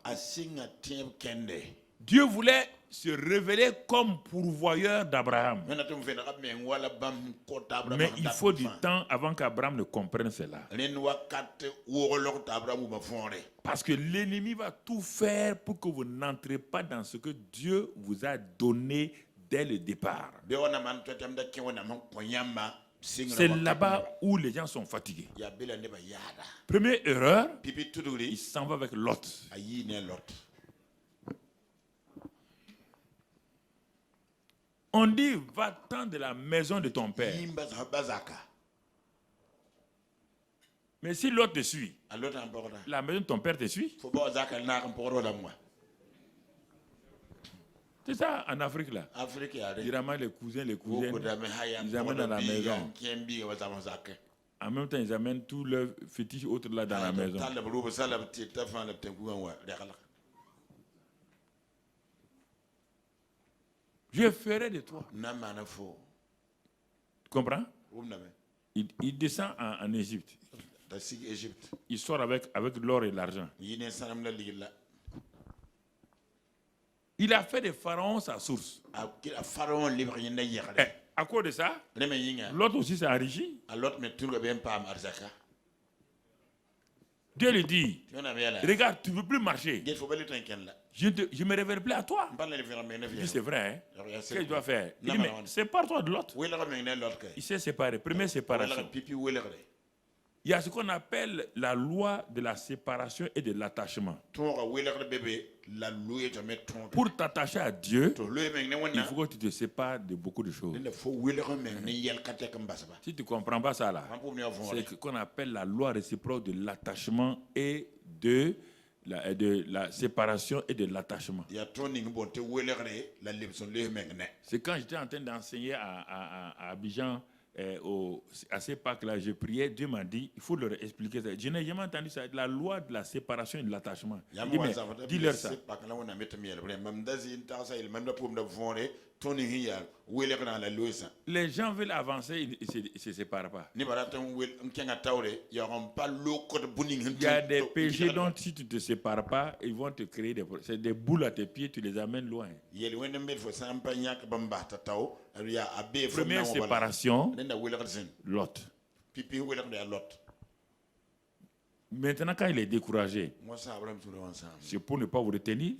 Dieu voulait se révéler comme pourvoyeur d'Abraham. Mais il faut du temps avant qu'Abraham ne comprenne cela. Parce que l'ennemi va tout faire pour que vous n'entrez pas dans ce que Dieu vous a donné dès le départ. C'est là-bas où les gens sont fatigués. Première erreur, il s'en va avec Lot. On dit, va-t'en de la maison de ton père. Mais si l'autre te suit, la maison de ton père te suit. C'est ça en Afrique là. Ils ramènent les cousins, les cousines, ils amènent dans la maison. En même temps, ils amènent tous leurs fétiches autres là dans la maison. Je ferai de toi. Tu comprends? Il descend en Égypte. Il sort avec l'or et l'argent. Il a fait de Pharaon sa source. À cause de ça, l'autre aussi s'est enrichi. Dieu lui dit, regarde, tu ne veux plus marcher. Je ne me révèle plus à toi. Il dit, c'est vrai. Hein? Qu'est-ce que je dois faire? Il dit, mais sépare-toi de l'autre. Il s'est séparé. Première séparation. Il y a ce qu'on appelle la loi de la séparation et de l'attachement. Pour t'attacher à Dieu, il faut que tu te sépares de beaucoup de choses. Si tu ne comprends pas ça là, c'est ce qu'on appelle la loi réciproque de l'attachement et de la séparation et de l'attachement. C'est quand j'étais en train d'enseigner à Abidjan, à ces Pâques-là, je priais, Dieu m'a dit, il faut leur expliquer ça. Je n'ai jamais entendu ça, la loi de la séparation et de l'attachement. Dis-leur ça. Les gens veulent avancer, ils ne se séparent pas. Il y a des péchés dont si tu ne te sépares pas, ils vont te créer des problèmes. C'est des boules à tes pieds, tu les amènes loin. Première séparation, Lot. Maintenant, quand il est découragé, c'est pour ne pas vous retenir,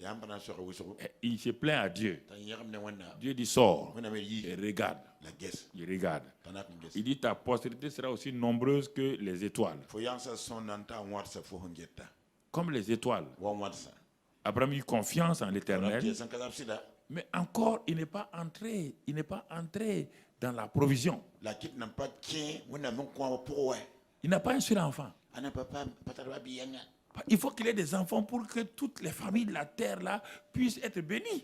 il se plaint à Dieu. Dieu dit, sors et regarde. Il regarde. Il dit, ta postérité sera aussi nombreuse que les étoiles. Comme les étoiles. Abraham a eu confiance en l'Éternel. Mais encore, il n'est pas entré dans la provision. Il n'a pas un seul enfant. Il faut qu'il ait des enfants pour que toutes les familles de la terre là puissent être bénies.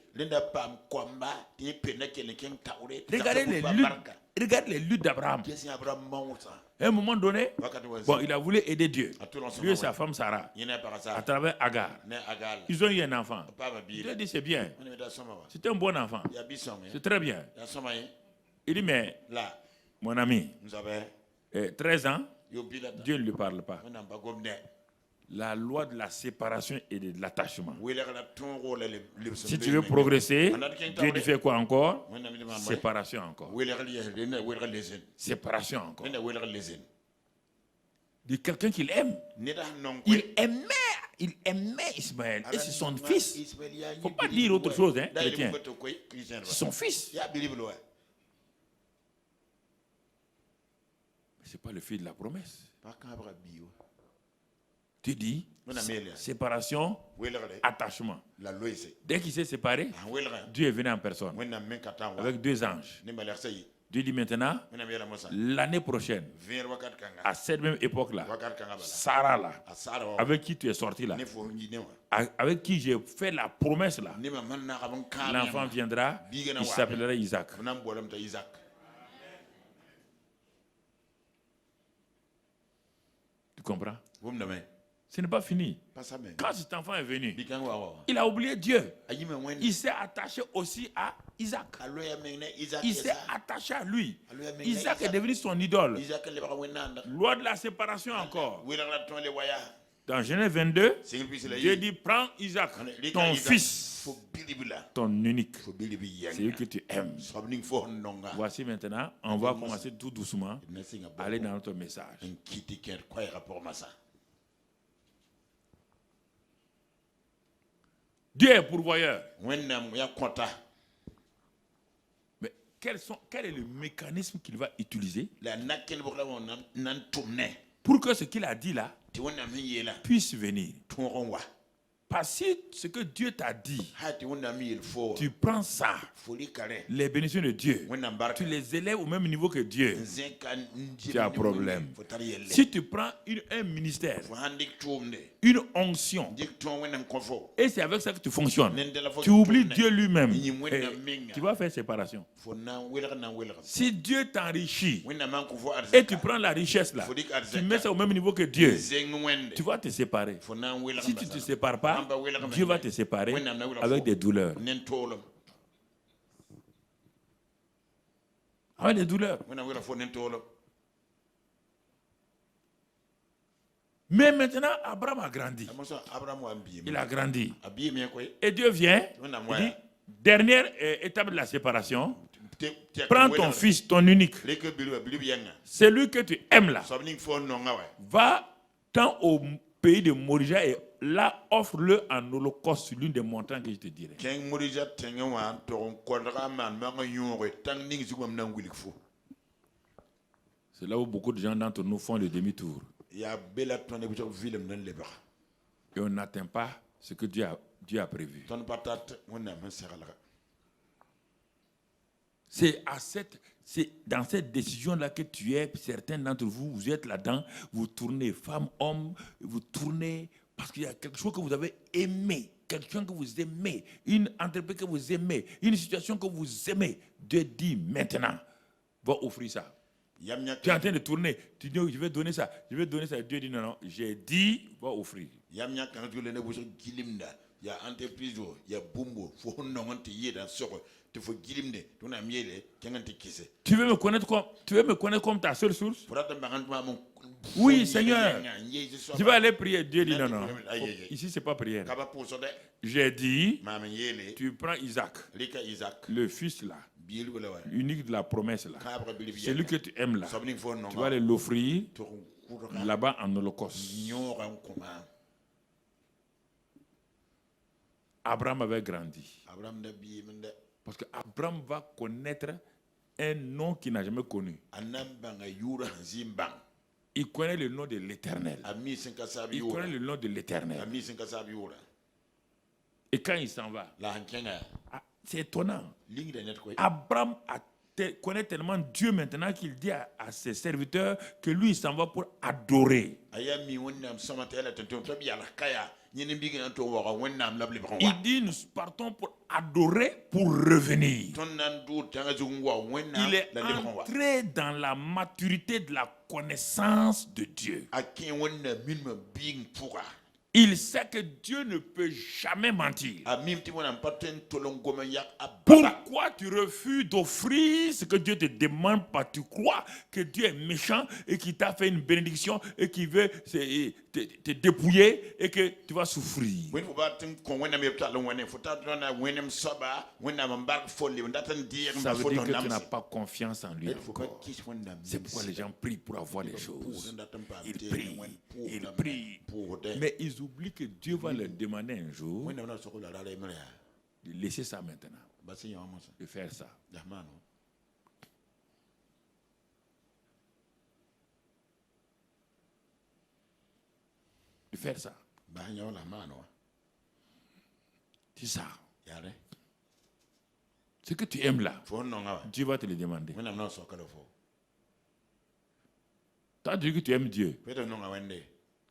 Regardez les luttes d'Abraham. À un moment donné, il a voulu aider Dieu. Lui et sa femme Sarah, à travers Agar. Ils ont eu un enfant. Dieu dit c'est bien. C'est un bon enfant. C'est très bien. Il dit mais, mon ami, 13 ans, Dieu ne lui parle pas. La loi de la séparation et de l'attachement. Si tu veux progresser, Dieu lui fait quoi encore? Séparation encore. Séparation encore. De quelqu'un qu'il aime. Il aimait Ismaël. Et c'est son fils. Il ne faut pas dire autre chose, hein, chrétien. C'est son fils. Ce n'est pas le fils de la promesse. Tu dis, séparation, attachement. Dès qu'il s'est séparé, Dieu est venu en personne avec 2 anges. Dieu dit maintenant, l'année prochaine, à cette même époque-là, Sarah là, avec qui tu es sorti là, avec qui j'ai fait la promesse là, l'enfant viendra, il s'appellera Isaac. Tu comprends? Ce n'est pas fini. Quand cet enfant est venu, il a oublié Dieu. Il s'est attaché aussi à Isaac. Il s'est attaché à lui. Isaac est devenu son idole. Loi de la séparation encore. Dans Genèse 22, Dieu dit, prends Isaac, ton fils, ton unique, celui que tu aimes. Voici maintenant, on va commencer tout doucement à aller dans notre message. Dieu est pourvoyeur. Mais quel est le mécanisme qu'il va utiliser pour que ce qu'il a dit là puisse venir? Parce que ce que Dieu t'a dit, tu prends ça, les bénédictions de Dieu, tu les élèves au même niveau que Dieu, tu as un problème. Si tu prends un ministère, une onction, et c'est avec ça que tu fonctionnes, tu oublies Dieu lui-même, tu vas faire séparation. Si Dieu t'enrichit, et tu prends la richesse là, tu mets ça au même niveau que Dieu, tu vas te séparer. Si tu ne te sépares pas, Dieu va te séparer avec des douleurs. Avec des douleurs. Mais maintenant, Abraham a grandi. Il a grandi. Et Dieu vient, il dit, dernière étape de la séparation, prends ton fils, ton unique, celui que tu aimes là, va dans au pays de Moria et là, offre-le en holocauste sur l'une des montagnes que je te dirai. C'est là où beaucoup de gens d'entre nous font le demi-tour. Et on n'atteint pas ce que Dieu a prévu. C'est dans cette décision-là que tu es, certains d'entre vous, vous êtes là-dedans, vous tournez femme, homme, vous tournez parce qu'il y a quelque chose que vous avez aimé, quelqu'un que vous aimez, une entreprise que vous aimez, une situation que vous aimez. Dieu dit maintenant, va offrir ça. Tu es en train de tourner, tu dis, je vais donner ça, je vais donner ça. Dieu dit non, non, j'ai dit, va offrir. Il y a entreprise, il y a Bumbo, il faut tu veux me connaître comme ta seule source? Oui, Seigneur. Je vais aller prier. Dieu dit non, non. Ici, ce n'est pas prière. J'ai dit, tu prends Isaac, le fils là, unique de la promesse là, celui que tu aimes là, tu vas aller l'offrir là-bas en holocauste. Abraham avait grandi. Parce qu'Abraham va connaître un nom qu'il n'a jamais connu. Il connaît le nom de l'Éternel. Il connaît le nom de l'Éternel. Et quand il s'en va, c'est étonnant. Abraham connaît tellement Dieu maintenant qu'il dit à ses serviteurs que lui il s'en va pour adorer. Il dit nous partons pour adorer, pour revenir. Il est entré dans la maturité de la connaissance de Dieu. Il sait que Dieu ne peut jamais mentir. Pourquoi tu refuses d'offrir ce que Dieu te demande parce que tu crois que Dieu est méchant et qu'il t'a fait une bénédiction et qu'il veut te dépouiller et que tu vas souffrir? Ça veut dire que tu n'as pas confiance en lui encore. C'est pourquoi les gens prient pour avoir les choses. Ils prient. Mais ils oublient que Dieu va leur demander un jour de laisser ça maintenant, de faire ça. De faire ça. C'est ça. Ce que tu aimes là, Dieu va te le demander. Tu as dit que tu aimes Dieu.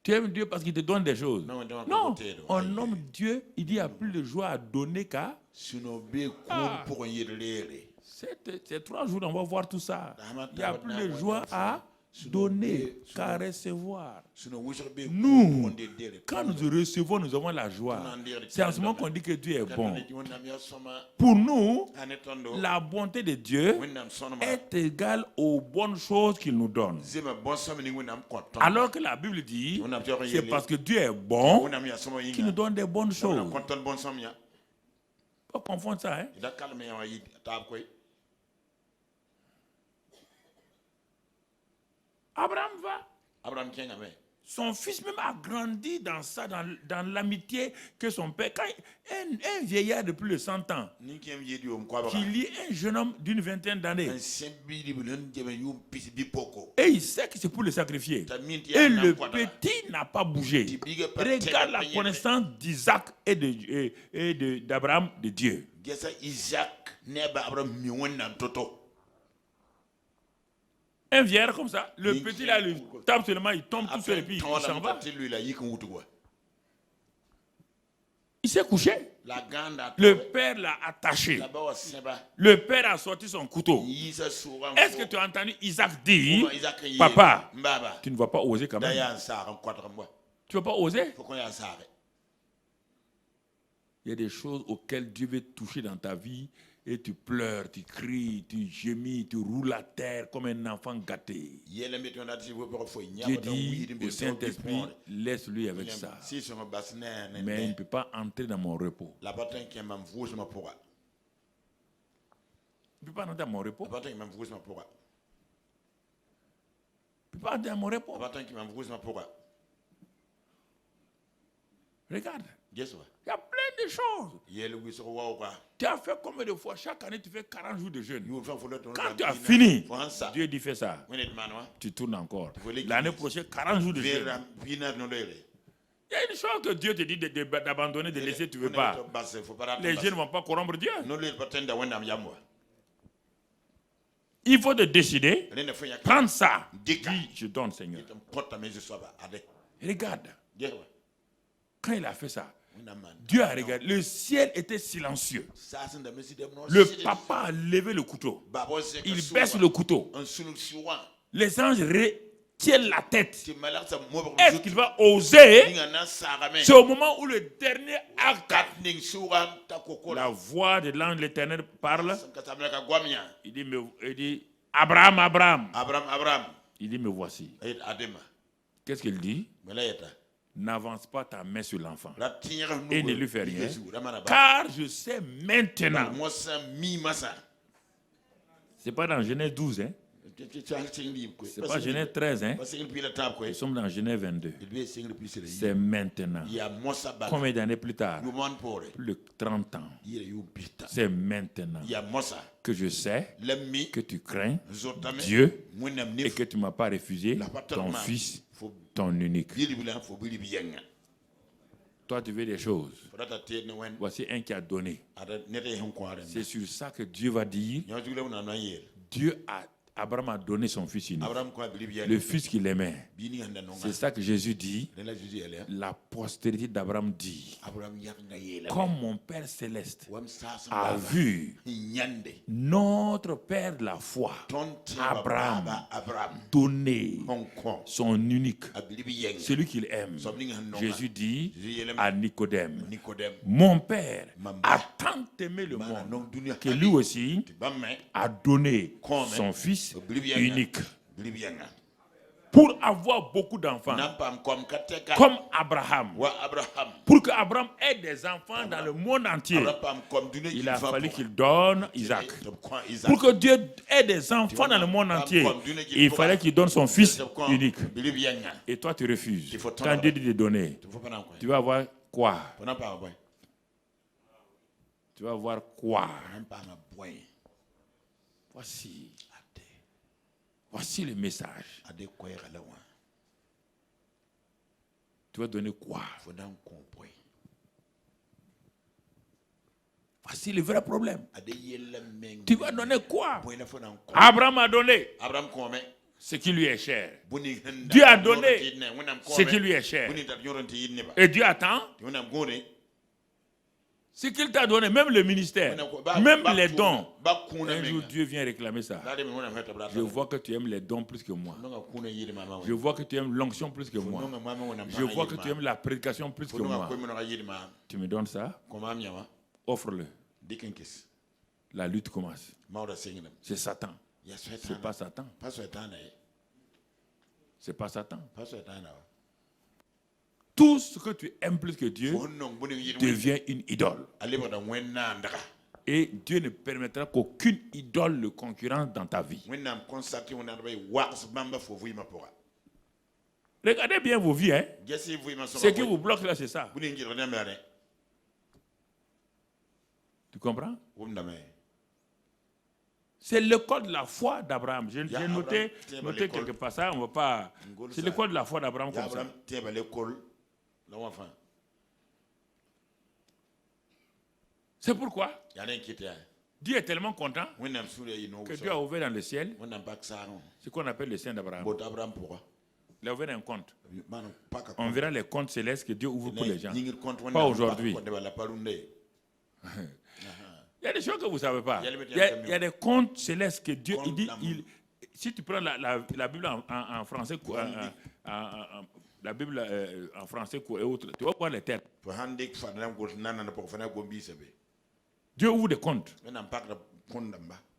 Tu aimes Dieu parce qu'il te donne des choses. Non, un homme Dieu, il dit il n'y a plus de joie à donner qu'à... C'est 3 jours, on va voir tout ça. Il n'y a plus de joie à donner qu'à recevoir. Nous, quand nous recevons, nous avons la joie. C'est en ce moment qu'on dit que Dieu est bon. Pour nous, la bonté de Dieu est égale aux bonnes choses qu'il nous donne. Alors que la Bible dit, c'est parce que Dieu est bon qu'il nous donne des bonnes choses. Il ne faut pas confondre ça. Hein? Abraham va. Son fils même a grandi dans ça, dans l'amitié que son père. Quand un vieillard de plus de 100 ans, qui lit un jeune homme d'une vingtaine d'années, et il sait que c'est pour le sacrifier. Et le petit n'a pas bougé. Regarde la connaissance d'Isaac et d'Abraham de Dieu. Un vieillard comme ça, le petit là, il tape seulement, il tombe tout seul et puis il s'en va. Il s'est couché. Le père l'a attaché. Le père a sorti son couteau. Est-ce que tu as entendu Isaac dire, papa, tu ne vas pas oser quand même. Tu ne vas pas oser. Il y a des choses auxquelles Dieu veut toucher dans ta vie. Et tu pleures, tu cries, tu gémis, tu roules à terre comme un enfant gâté. Dieu dit au Saint-Esprit, laisse-lui avec ça. Mais il ne peut pas entrer dans mon repos. Il ne peut pas entrer dans mon repos. Il ne peut pas entrer dans mon repos. Regarde. Il y a plein de choses. Tu as fait combien de fois? Chaque année, tu fais 40 jours de jeûne. Quand tu as fini, Dieu dit fais ça. Tu tournes encore. L'année prochaine, 40 jours de jeûne. Il y a une chose que Dieu te dit d'abandonner, de laisser, tu ne veux pas. Les jeunes ne vont pas corrompre Dieu. Il faut te décider. Prends ça. Dis, je donne, Seigneur. Regarde. Quand il a fait ça, Dieu a regardé. Le ciel était silencieux. Le papa a levé le couteau. Il baisse le couteau. Les anges retiennent la tête. Est-ce qu'il va oser? C'est au moment où le dernier acte, la voix de l'ange de l'Éternel parle. Il dit, Abraham, Abraham. Il dit, me voici. Qu'est-ce qu'il dit? N'avance pas ta main sur l'enfant et ne lui fais rien, car je sais maintenant. C'est pas dans Genèse 12, hein? C'est pas Genèse 13, hein? Nous sommes dans Genèse 22. C'est maintenant. Combien d'années plus tard? Plus de 30 ans. C'est maintenant que je sais que tu crains Dieu et que tu ne m'as pas refusé ton fils, ton unique. Toi, tu veux des choses. Voici un qui a donné. C'est sur ça que Dieu va dire. Abraham a donné son fils unique. Le fils qu'il aimait. C'est ça que Jésus dit. La postérité d'Abraham dit. Comme mon Père céleste a vu notre Père de la foi, Abraham, donner son unique, celui qu'il aime. Jésus dit à Nicodème, mon Père a tant aimé le monde que lui aussi a donné son fils unique pour avoir beaucoup d'enfants comme Abraham. Pour que Abraham ait des enfants dans le monde entier, il a fallu qu'il donne Isaac. Pour que Dieu ait des enfants dans le monde entier, il fallait qu'il donne son fils unique. Et toi tu refuses. Quand Dieu dit de donner, tu vas avoir quoi? Tu vas avoir quoi? Voici le message. Tu vas donner quoi? Voici le vrai problème. Tu vas donner quoi? Abraham a donné ce qui lui est cher. Dieu a donné ce qui lui est cher. Et Dieu attend ce qu'il t'a donné, même le ministère, même les dons. Un jour, Dieu vient réclamer ça. Je vois que tu aimes les dons plus que moi. Je vois que tu aimes l'onction plus que moi. Je vois que tu aimes la prédication plus que moi. Tu me donnes ça? Offre-le. La lutte commence. C'est Satan. C'est pas Satan. C'est pas Satan. Tout ce que tu aimes plus que Dieu devient une idole. Et Dieu ne permettra qu'aucune idole le concurrence dans ta vie. Regardez bien vos vies. Hein? Ce qui vous bloque là, c'est ça. Tu comprends? C'est l'école de la foi d'Abraham. J'ai noté quelque part ça, on va pas. C'est l'école de la foi d'Abraham comme ça. C'est pourquoi Dieu est tellement content que Dieu a ouvert dans le ciel ce qu'on appelle le sein d'Abraham. Il a ouvert un compte. On verra les comptes célestes que Dieu ouvre pour les gens. Pas aujourd'hui. Il y a des choses que vous ne savez pas. Il y a des comptes célestes que Dieu dit. Si tu prends la Bible en français, la Bible en français et autres, tu vas voir les termes. Dieu ouvre des comptes.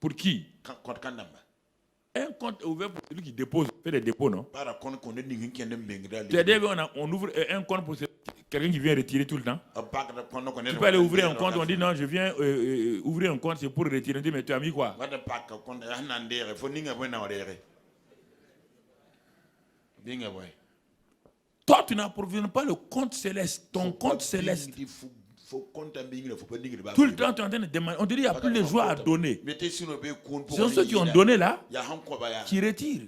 Pour qui? Un compte est ouvert pour celui qui dépose, fait des dépôts, non? On ouvre un compte pour quelqu'un qui vient retirer tout le temps. Tu peux aller ouvrir un compte, on dit non, je viens ouvrir un compte, c'est pour retirer. Mais tu as mis quoi? Toi, tu n'approvisionnes pas le compte céleste, ton compte céleste. Tout le temps, tu es en train de demander. On dirait qu'il n'y a plus de joie à donner. Ce sont ceux qui ont donné là qui retirent.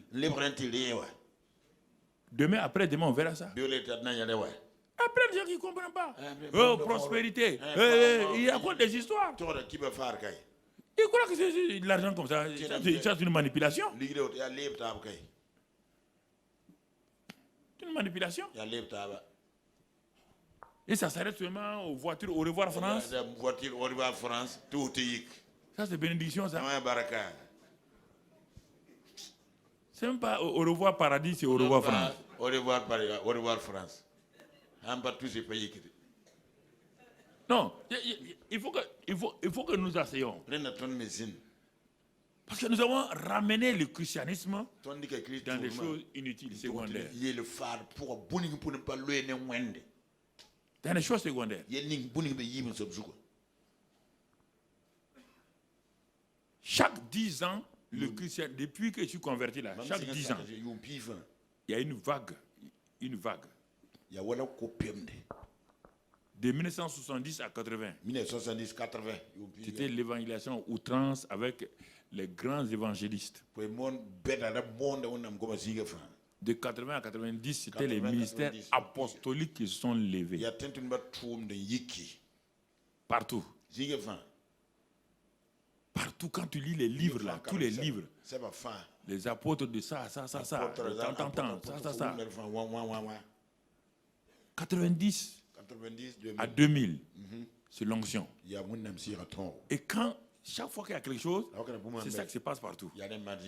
Demain, après-demain, on verra ça. Après, les gens qui ne comprennent pas. Oh, prospérité. Il y a quoi des histoires? Ils croient que c'est de l'argent comme ça. C'est une manipulation. C'est une manipulation. Et ça s'arrête seulement aux voitures. Au revoir France. Ça, c'est bénédiction, ça. C'est même pas au revoir paradis, c'est au revoir France. Au revoir paradis, au revoir France. Non, il faut que nous essayions. Parce que nous avons ramené le christianisme dans des choses inutiles, secondaires. Dans les choses secondaires. Chaque 10 ans, le chrétien, depuis que je suis converti là, chaque 10 ans, il y a une vague. De 1970 à 80. C'était l'évangélisation outrance avec les grands évangélistes. De 80 à 90, c'était les ministères apostoliques qui se sont levés. Partout. Partout, quand tu lis les livres, là, tous les livres, les apôtres de ça, 90 à 2000, c'est l'onction. Et quand chaque fois qu'il y a quelque chose, c'est ça qui se passe partout.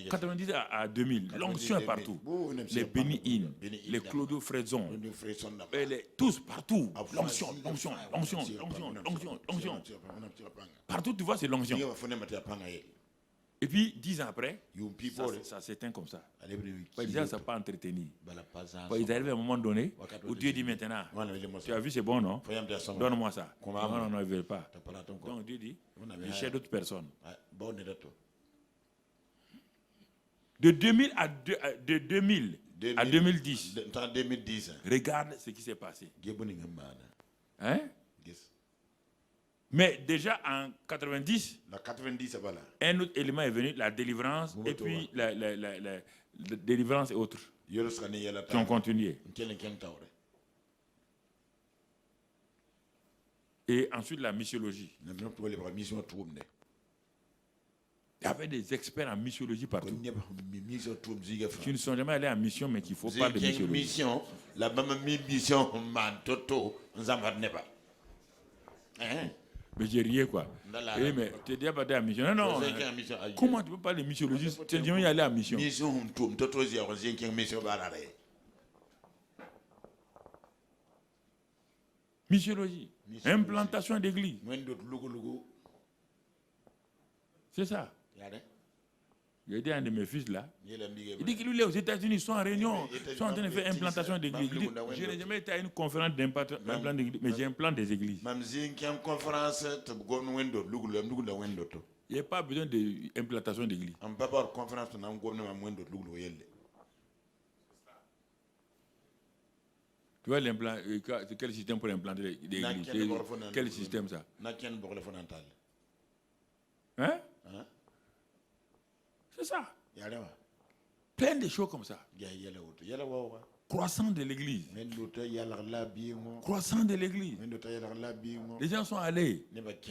90 à 2000, l'onction est partout. Les Béni-In, les Claudio Frezon, tous partout. L'onction. Partout, tu vois, c'est l'onction. Et puis, 10 ans après, ça s'éteint comme ça. Les gens ne sont pas entretenus. Ils arrivent à un moment donné où Dieu dit maintenant, tu as vu, c'est bon, non? Donne-moi ça. Non, ils ne veulent pas. Donc Dieu dit, je cherche d'autres personnes. De 2000 à 2010, regarde ce qui s'est passé. Hein? Mais déjà en 90, un autre élément est venu, la délivrance, et puis la délivrance et autres qui ont continué. Et ensuite la missiologie. Il y avait des experts en missiologie partout. Tu ne sont jamais allés en mission, mais qu'il faut parler de missiologie. Mais j'ai rien quoi. Eh, mais tu es déjà parti en mission. Non, non. Comment tu peux parler de missiologie? Tu es jamais allé en mission. Missiologie. Implantation d'église. C'est ça. J'ai dit à un de mes fils là, il dit qu'il est aux États-Unis, ils sont en réunion, ils sont en train de faire implantation d'église. Il dit, je n'ai jamais été à une conférence d'implantation d'église, mais j'ai un plan des églises. Il n'y a pas besoin d'implantation d'église. Tu vois quel système pour implanter des églises? Quel système ça? Hein? C'est ça. Plein de choses comme ça. Croissant de l'église. Croissant de l'église. Les gens sont allés.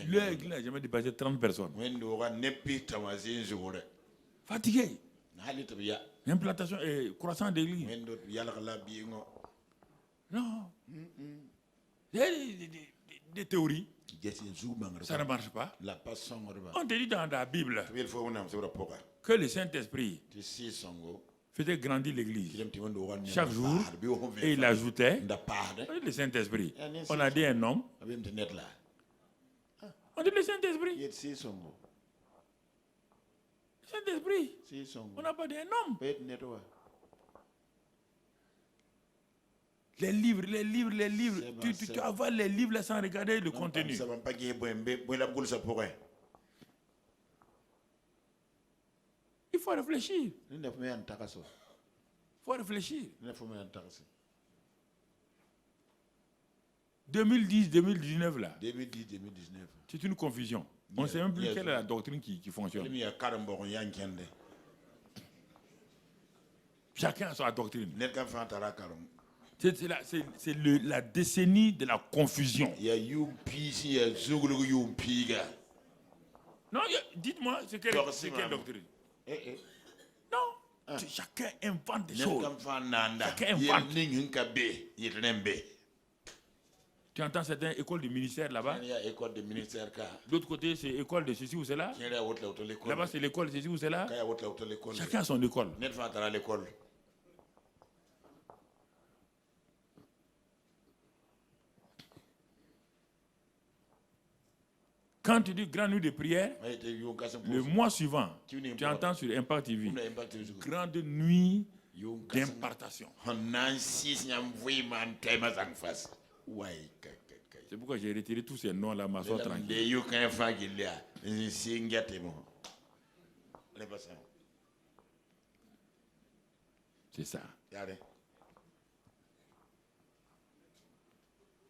L'église n'a jamais dépassé 30 personnes. Fatigués. Implantation et croissant d'église. Non. Il y a des théories. Ça ne marche pas. On te dit dans la Bible que le Saint-Esprit faisait grandir l'église chaque jour et il ajoutait le Saint-Esprit. On a dit un homme. On dit le Saint-Esprit. Le Saint-Esprit. On n'a pas dit un homme. Les livres. Tu avales les livres là sans regarder le contenu. Il faut réfléchir. Il faut réfléchir. 2010-2019 là. 2010-2019. C'est une confusion. On ne sait même plus quelle est la doctrine qui fonctionne. Chacun a sa doctrine. C'est la décennie de la confusion. Non, dites-moi, c'est quelle doctrine? Non, chacun invente des choses. Chacun invente. Tu entends certaines écoles de ministère là-bas? L'autre côté, c'est école de ceci ou cela. Là-bas, c'est l'école de ceci ou cela. Chacun a son école. Quand tu dis grande nuit de prière, le mois suivant, tu entends sur Impact TV, grande nuit d'impartation. C'est pourquoi j'ai retiré tous ces noms-là, ma soeur tranquille. C'est ça.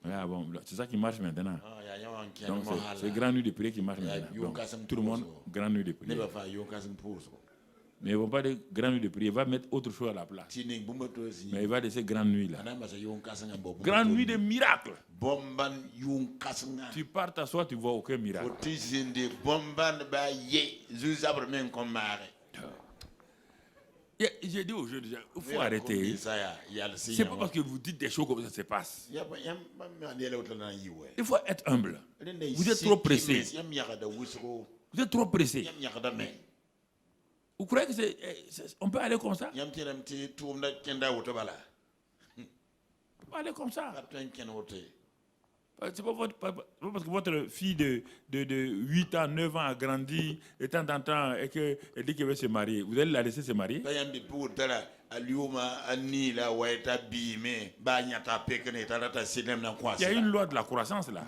Ah bon, c'est ça qui marche maintenant. Donc c'est grande nuit de prière qui marche maintenant. Donc, tout le monde, grande nuit de prière. Mais ils ne vont pas dire grande nuit de prière, il va mettre autre chose à la place. Mais il va laisser grande nuit là. Grande nuit de miracle. Tu pars t'asseoir, tu ne vois aucun miracle. J'ai dit aux jeunes, il faut arrêter. C'est pas parce que vous dites des choses comme ça se passe. Il faut être humble. Vous êtes trop pressé. Vous êtes trop pressé. Vous croyez que on peut aller comme ça? On peut aller comme ça. C'est pas parce que votre fille de 8 ans, 9 ans a grandi et temps en temps et qu'elle dit qu'elle veut se marier. Vous allez la laisser se marier? Il y a une loi de la croissance là.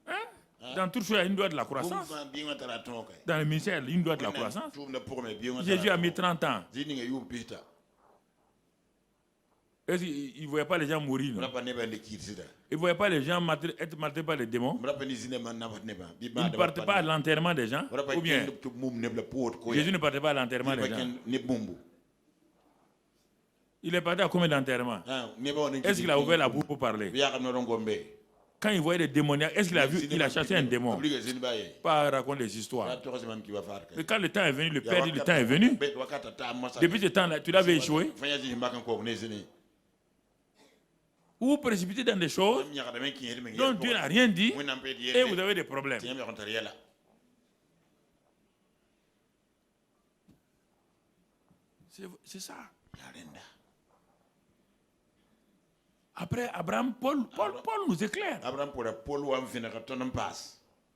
Hein? Dans tout chose, il y a une loi de la croissance. Dans le ministère, il y a une loi de la croissance. Jésus a mis 30 ans. Il ne voyait pas les gens mourir. Non? Il ne voyait pas les gens être maltraités par les démons. Il ne partait pas à l'enterrement des gens. Ou bien Jésus ne partait pas à l'enterrement des gens. Il est parti à combien d'enterrements? Est-ce qu'il a ouvert la bouche pour parler? Quand il voyait des démoniaques, est-ce qu'il a vu, il a chassé un démon? Pas raconter des histoires. Mais quand le temps est venu, le Père dit le temps est venu. Depuis ce temps-là, tu l'avais échoué. Ou vous précipitez dans des choses dont Dieu n'a rien dit et vous avez des problèmes. C'est ça. Après Abraham, Paul nous éclaire.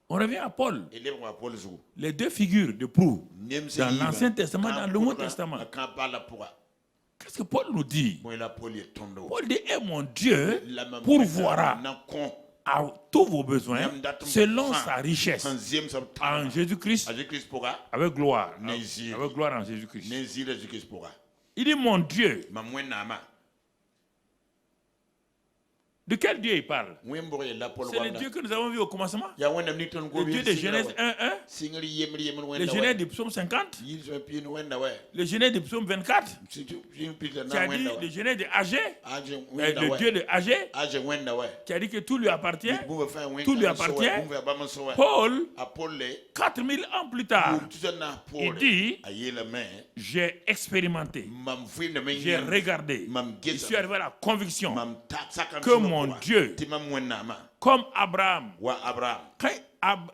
On revient à Paul. Les deux figures de proue dans l'Ancien Testament, dans le Nouveau Testament. Qu'est-ce que Paul nous dit? Paul dit, et mon Dieu pourvoira à tous vos besoins selon sa richesse en Jésus-Christ avec gloire. Avec gloire en Jésus-Christ. Il dit, mon Dieu. De quel Dieu il parle? C'est le Dieu que nous avons vu au commencement. Le Dieu de Genèse 1:1. Le Genèse du psaume 50. Le Genèse du psaume 24. Qui a dit le Genèse de Agé. Le Dieu de Agé. Qui a dit que tout lui appartient. Tout lui appartient. Paul, 4000 ans plus tard, il dit, j'ai expérimenté, j'ai regardé, je suis arrivé à la conviction que mon Dieu, comme Abraham, quand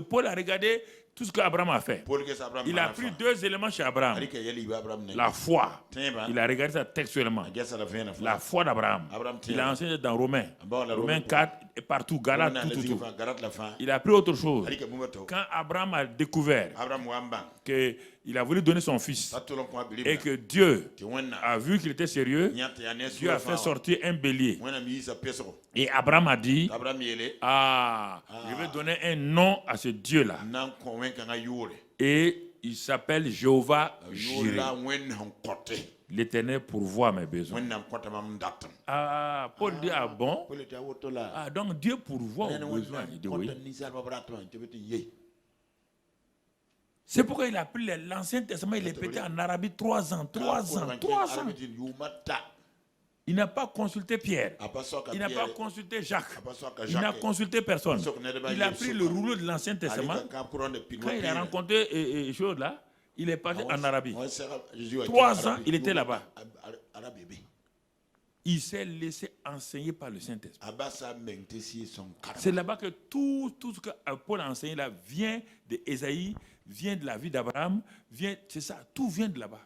Paul a regardé tout ce qu'Abraham a fait, il a pris deux éléments chez Abraham. La foi, il a regardé ça textuellement. La foi d'Abraham. Il a enseigné dans Romains 4 et partout, Galates, tout. Il a pris autre chose. Quand Abraham a découvert qu'il a voulu donner son fils et que Dieu a vu qu'il était sérieux, Dieu a fait sortir un bélier. Et Abraham a dit, je vais donner un nom à ce Dieu-là. Et il s'appelle Jéhovah Jireh. L'Éternel pourvoit mes besoins. Paul dit, ah bon? Donc Dieu pourvoit aux besoins. Il dit oui. C'est pourquoi il a pris l'Ancien Testament, il est pété en Arabie 3 ans. Il n'a pas consulté Pierre. Il n'a pas consulté Jacques. Il n'a consulté personne. Il a pris le rouleau de l'Ancien Testament. Quand il a rencontré les choses là, il est parti en Arabie. 3 ans, il était là-bas. Il s'est laissé enseigner par le Saint-Esprit. C'est là-bas que tout ce que Paul a enseigné là vient d'Ésaïe, vient de la vie d'Abraham, c'est ça, tout vient de là-bas.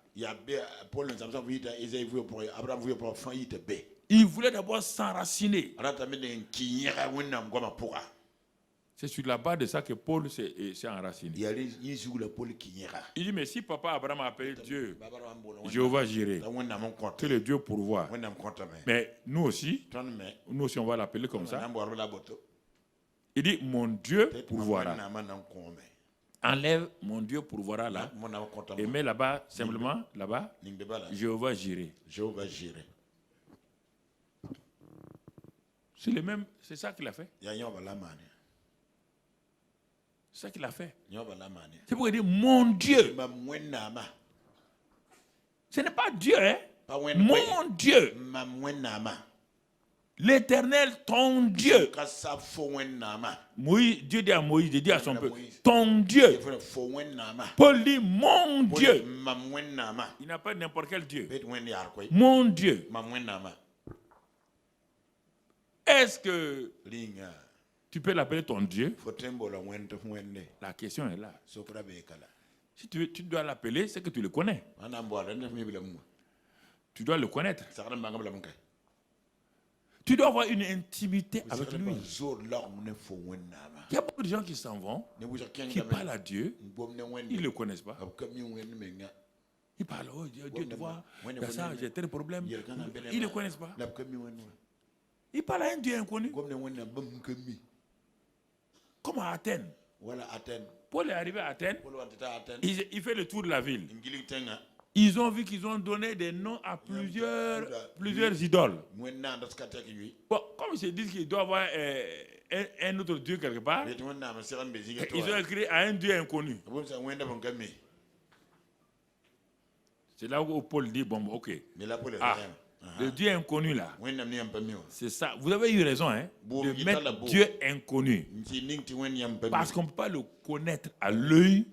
Il voulait d'abord s'enraciner. C'est sur la base de ça que Paul s'est enraciné. Il dit, mais si papa Abraham a appelé Dieu Jéhovah Jireh, que le Dieu pourvoit, mais nous aussi on va l'appeler comme ça. Il dit, mon Dieu pourvoira. Enlève mon Dieu pourvoira là. Et mets là-bas, simplement, là-bas, Jéhovah Jireh. C'est le même, c'est ça qu'il a fait. C'est ça qu'il a fait. C'est pourquoi il dit mon Dieu. Ce n'est pas Dieu, hein? Mon Dieu. L'Éternel, ton Dieu. Moïse, Dieu dit à Moïse, Dieu dit à son peuple, ton Dieu. Paul dit mon Dieu. Il n'a pas n'importe quel Dieu. Mon Dieu. Est-ce que tu peux l'appeler ton Dieu? La question est là. Si tu dois l'appeler, c'est que tu le connais. Tu dois le connaître. Tu dois avoir une intimité avec lui. Il y a beaucoup de gens qui s'en vont, qui parlent à Dieu, ils ne le connaissent pas. Ils parlent, oh Dieu, tu vois, ça, j'ai tel problème. Ils ne le connaissent pas. Ils parlent à un Dieu inconnu. Comme à Athènes. Paul est arrivé à Athènes. Il fait le tour de la ville. Ils ont vu qu'ils ont donné des noms à plusieurs idoles. Bon, comme ils se disent qu'il doit y avoir un autre Dieu quelque part, ils ont écrit à un Dieu inconnu. C'est là où Paul dit, bon, ok. Le Dieu inconnu là. C'est ça. Vous avez eu raison, hein, de mettre Dieu inconnu. Parce qu'on ne peut pas le connaître à l'œil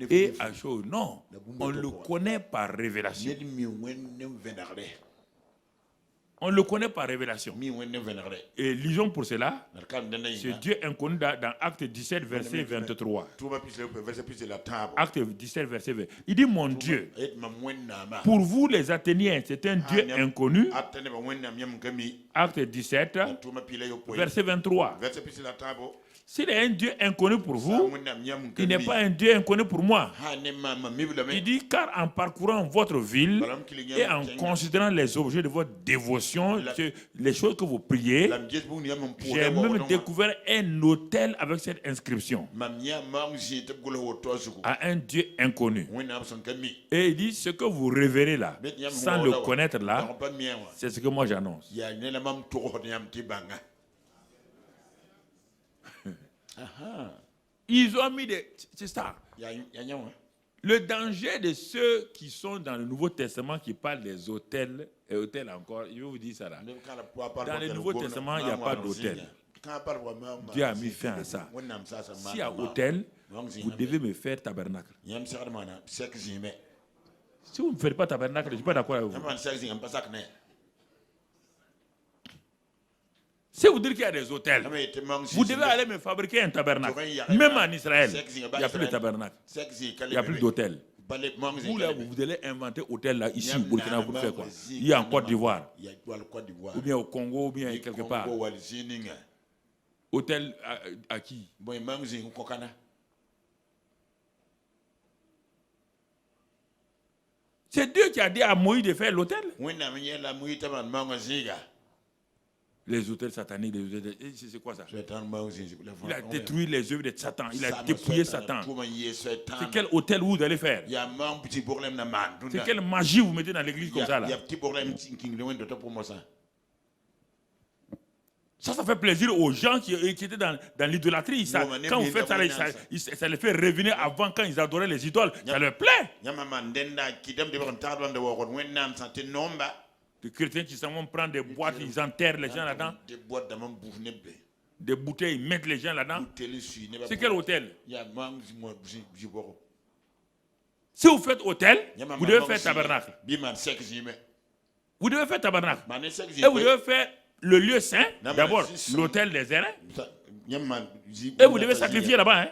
et à chaud. Non. On le connaît par révélation. On le connaît par révélation. Et lisons pour cela. C'est Dieu inconnu dans Acte 17, verset 23. Acte 17, verset 23. Il dit, mon Dieu, pour vous les Athéniens, c'est un Dieu inconnu. Acte 17, verset 23. S'il est un Dieu inconnu pour vous, il n'est pas un Dieu inconnu pour moi. Il dit, car en parcourant votre ville et en considérant les objets de votre dévotion, les choses que vous priez, j'ai même découvert un autel avec cette inscription à un Dieu inconnu. Et il dit, ce que vous révérez là, sans le connaître là, c'est ce que moi j'annonce. Ils ont mis des... C'est ça. Le danger de ceux qui sont dans le Nouveau Testament qui parlent des autels, et autels encore, je vais vous dire ça là. Dans le Nouveau Testament, il n'y a pas d'autel. Dieu a mis fin à ça. S'il y a autel, vous devez me faire tabernacle. Si vous ne me faites pas tabernacle, je ne suis pas d'accord avec vous. Si vous dites qu'il y a des hôtels, vous devez aller me fabriquer un tabernacle. Même en Israël, il n'y a plus de tabernacle. Il n'y a plus d'hôtel. Vous, là, vous allez inventer hôtel là, ici au Burkina, vous faites quoi? Il y a en Côte d'Ivoire. Ou bien au Congo, ou bien quelque part. Hôtel à qui? C'est Dieu qui a dit à Moïse de faire l'hôtel. Les hôtels sataniques, c'est quoi ça? Il a détruit les œuvres de Satan. Il a dépouillé Satan. C'est quel hôtel vous allez faire? C'est quelle magie vous mettez dans l'église comme ça là? Ça fait plaisir aux gens qui étaient dans l'idolâtrie. Quand vous faites ça, ça les fait revenir avant quand ils adoraient les idoles. Ça leur plaît. Les chrétiens qui s'en vont prendre des boîtes, ils enterrent les gens là-dedans. Des bouteilles, ils mettent les gens là-dedans. C'est quel hôtel? Si vous faites hôtel, vous devez faire tabernacle. Vous devez faire tabernacle. Et vous devez faire le lieu saint, d'abord l'hôtel des airains. Et vous devez sacrifier là-bas. Hein?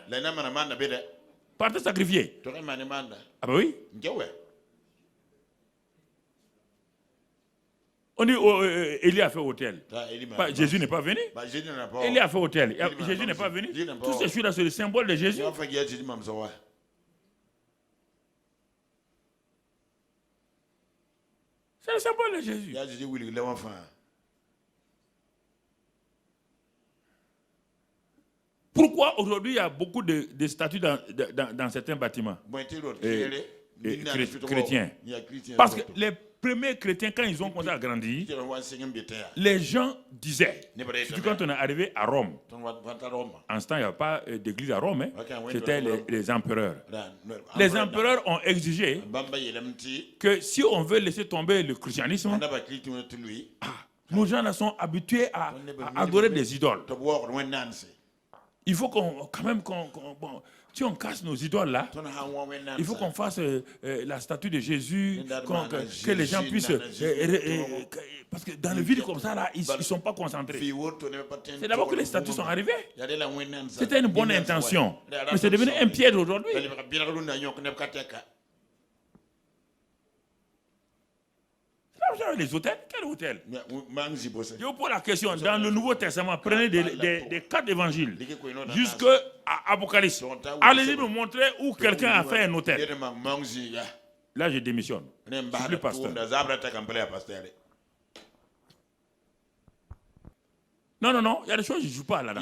Partez sacrifier. Ah ben oui. On dit Élie a fait hôtel. Jésus n'est pas venu. Élie a fait hôtel. Jésus n'est pas venu. Tout ce celui-là, c'est le symbole de Jésus. C'est le symbole de Jésus. Pourquoi aujourd'hui il y a beaucoup de statues dans certains bâtiments chrétiens? Parce que les premiers chrétiens, quand ils ont commencé à grandir, les gens disaient, surtout quand on est arrivé à Rome, en ce temps il n'y avait pas d'église à Rome, hein, c'était les empereurs. Les empereurs ont exigé que si on veut laisser tomber le christianisme, nos gens là sont habitués à adorer des idoles. Il faut quand même si on casse nos idoles là, il faut qu'on fasse la statue de Jésus, que les gens puissent... parce que dans le vide comme ça, là, ils ne sont pas concentrés. C'est d'abord que les statues sont arrivées. C'était une bonne intention. Mais c'est devenu un piège aujourd'hui. Les hôtels? Quel hôtel? Je vous pose la question. Dans le Nouveau Testament, prenez des 4 évangiles jusqu'à Apocalypse. Allez-y me montrer où quelqu'un a fait un hôtel. Là, je démissionne. Je ne suis plus pasteur. Non, il y a des choses que je ne joue pas là-dedans.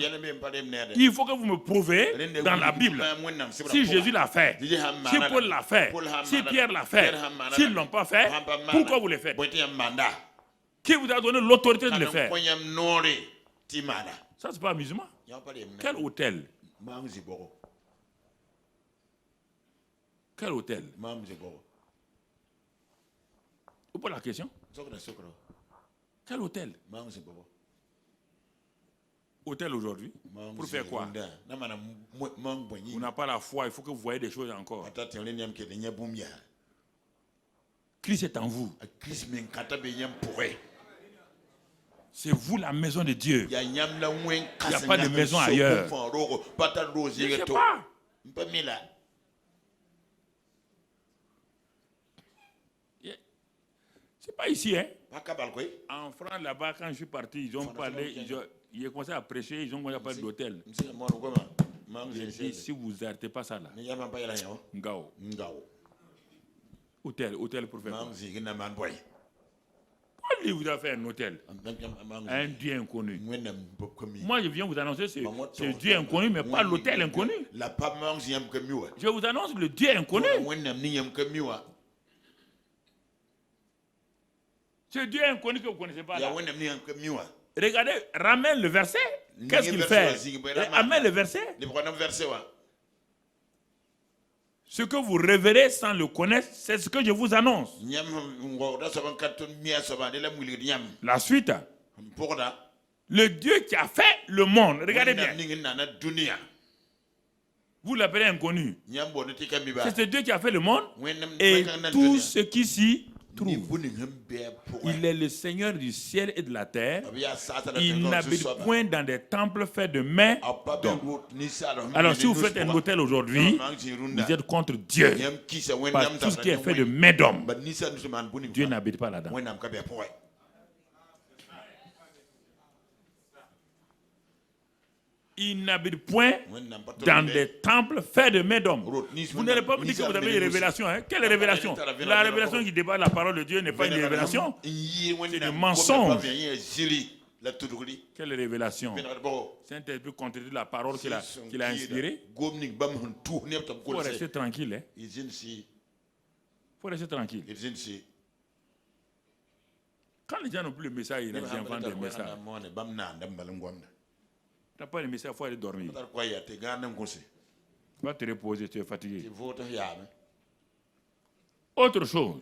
Il faut que vous me prouvez dans la Bible si Jésus l'a fait, si Paul l'a fait, si Pierre l'a fait. S'ils ne l'ont pas fait, pourquoi vous le faites? Qui vous a donné l'autorité de le faire? Ça, c'est pas amusement. Quel hôtel? Quel hôtel? Vous posez la question? Quel hôtel? Hôtel aujourd'hui? Pour faire quoi? Vous n'avez pas la foi, il faut que vous voyez des choses encore. Christ est en vous. C'est vous la maison de Dieu. Il n'y a pas de maison ailleurs. Je ne sais pas. C'est pas ici, hein? En France, là-bas, quand je suis parti, ils ont parlé, ils ont commencé à prêcher, ils ont commencé à parler d'hôtel. J'ai dit, si vous n'arrêtez pas ça là, Ngao. Hôtel pour faire quoi? Pourquoi vous avez fait un hôtel? Un Dieu inconnu. Moi, je viens vous annoncer ce Dieu inconnu, mais pas l'hôtel inconnu. Je vous annonce le Dieu inconnu. Ce Dieu inconnu que vous ne connaissez pas là. Regardez, ramène le verset. Qu'est-ce qu'il fait? Ramène le verset. Ce que vous révérez sans le connaître, c'est ce que je vous annonce. La suite. Le Dieu qui a fait le monde. Regardez bien. Vous l'appelez inconnu. C'est ce Dieu qui a fait le monde et tout ce qui s'y trouve. Il est le Seigneur du ciel et de la terre. Il n'habite point dans des temples faits de mains d'hommes. Alors si vous faites un hôtel aujourd'hui, vous êtes contre Dieu. Parce que tout ce qui est fait de mains d'hommes, Dieu n'habite pas là-dedans. Il n'habite point dans des temples faits de mains d'hommes. Vous n'allez pas me dire que vous avez des révélations. Hein? Quelle révélation? La révélation qui débat la parole de Dieu n'est pas une révélation. C'est un mensonge. Quelle révélation? Saint-Esprit contredit la parole qu'il a inspirée. Il faut rester tranquille. Il faut rester tranquille. Quand les gens n'ont plus le message, ils inventent des messages. Tu n'as pas le message, il faut aller dormir. Tu vas te reposer, tu es fatigué. Autre chose.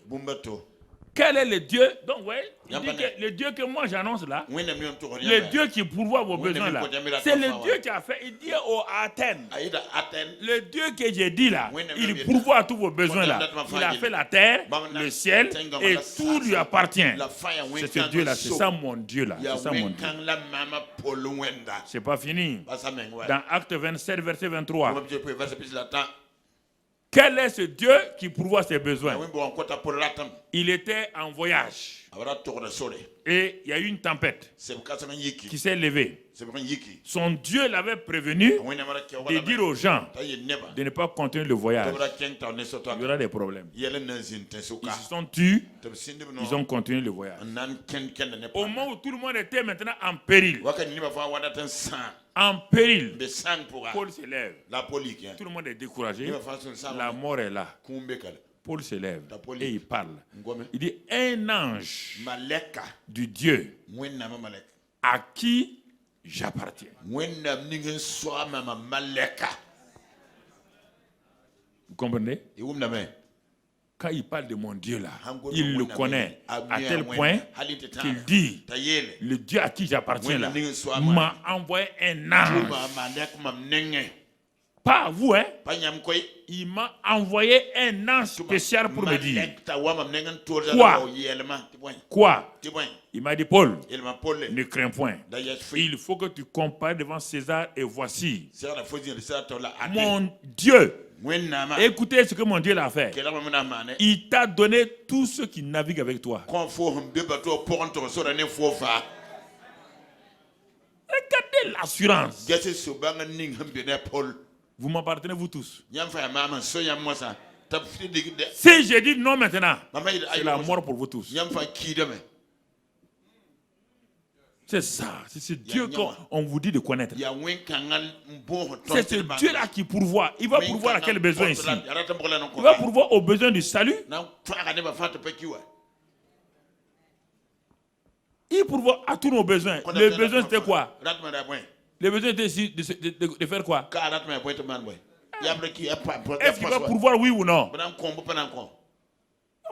Quel est le Dieu? Donc, ouais, il dit que le Dieu que moi j'annonce là, le Dieu qui pourvoit vos besoins là, c'est le Dieu qui a fait. Il dit à Athènes, le Dieu que j'ai dit là, il pourvoit à tous vos besoins là. Il a fait la terre, le ciel, et tout lui appartient. C'est ce Dieu là, c'est ça mon Dieu là. C'est ça mon Dieu. C'est pas fini. Dans Acte 27, verset 23. Quel est ce Dieu qui pourvoit ses besoins? Il était en voyage. Et il y a eu une tempête qui s'est levée. Son Dieu l'avait prévenu de dire aux gens de ne pas continuer le voyage. Il y aura des problèmes. Ils se sont tus, ils ont continué le voyage. Au moment où tout le monde était maintenant en péril, en péril, Paul se lève. Tout le monde est découragé. La mort est là. Paul se lève et il parle. Il dit un ange du Dieu à qui j'appartiens. Vous comprenez? Quand il parle de mon Dieu là, il le connaît à tel point qu'il dit le Dieu à qui j'appartiens là m'a envoyé un ange. Pas vous, hein? Il m'a envoyé un ange spécial pour me dire. Quoi? Il m'a dit, Paul, ne crains point. Il faut que tu compares devant César et voici. Mon Dieu. Écoutez ce que mon Dieu l'a fait. Il t'a donné tous ceux qui naviguent avec toi. Regardez l'assurance. Vous m'appartenez, vous tous. Si je dis non maintenant, c'est la mort pour vous tous. C'est ça. C'est ce Dieu qu'on vous dit de connaître. C'est ce Dieu-là qui pourvoit. Il va pourvoir à quel besoin ici? Il va pourvoir aux besoins du salut. Il pourvoit à tous nos besoins. Le besoin c'était quoi? Le besoin était de faire quoi? Est-ce qu'il va pourvoir, oui ou non? Il va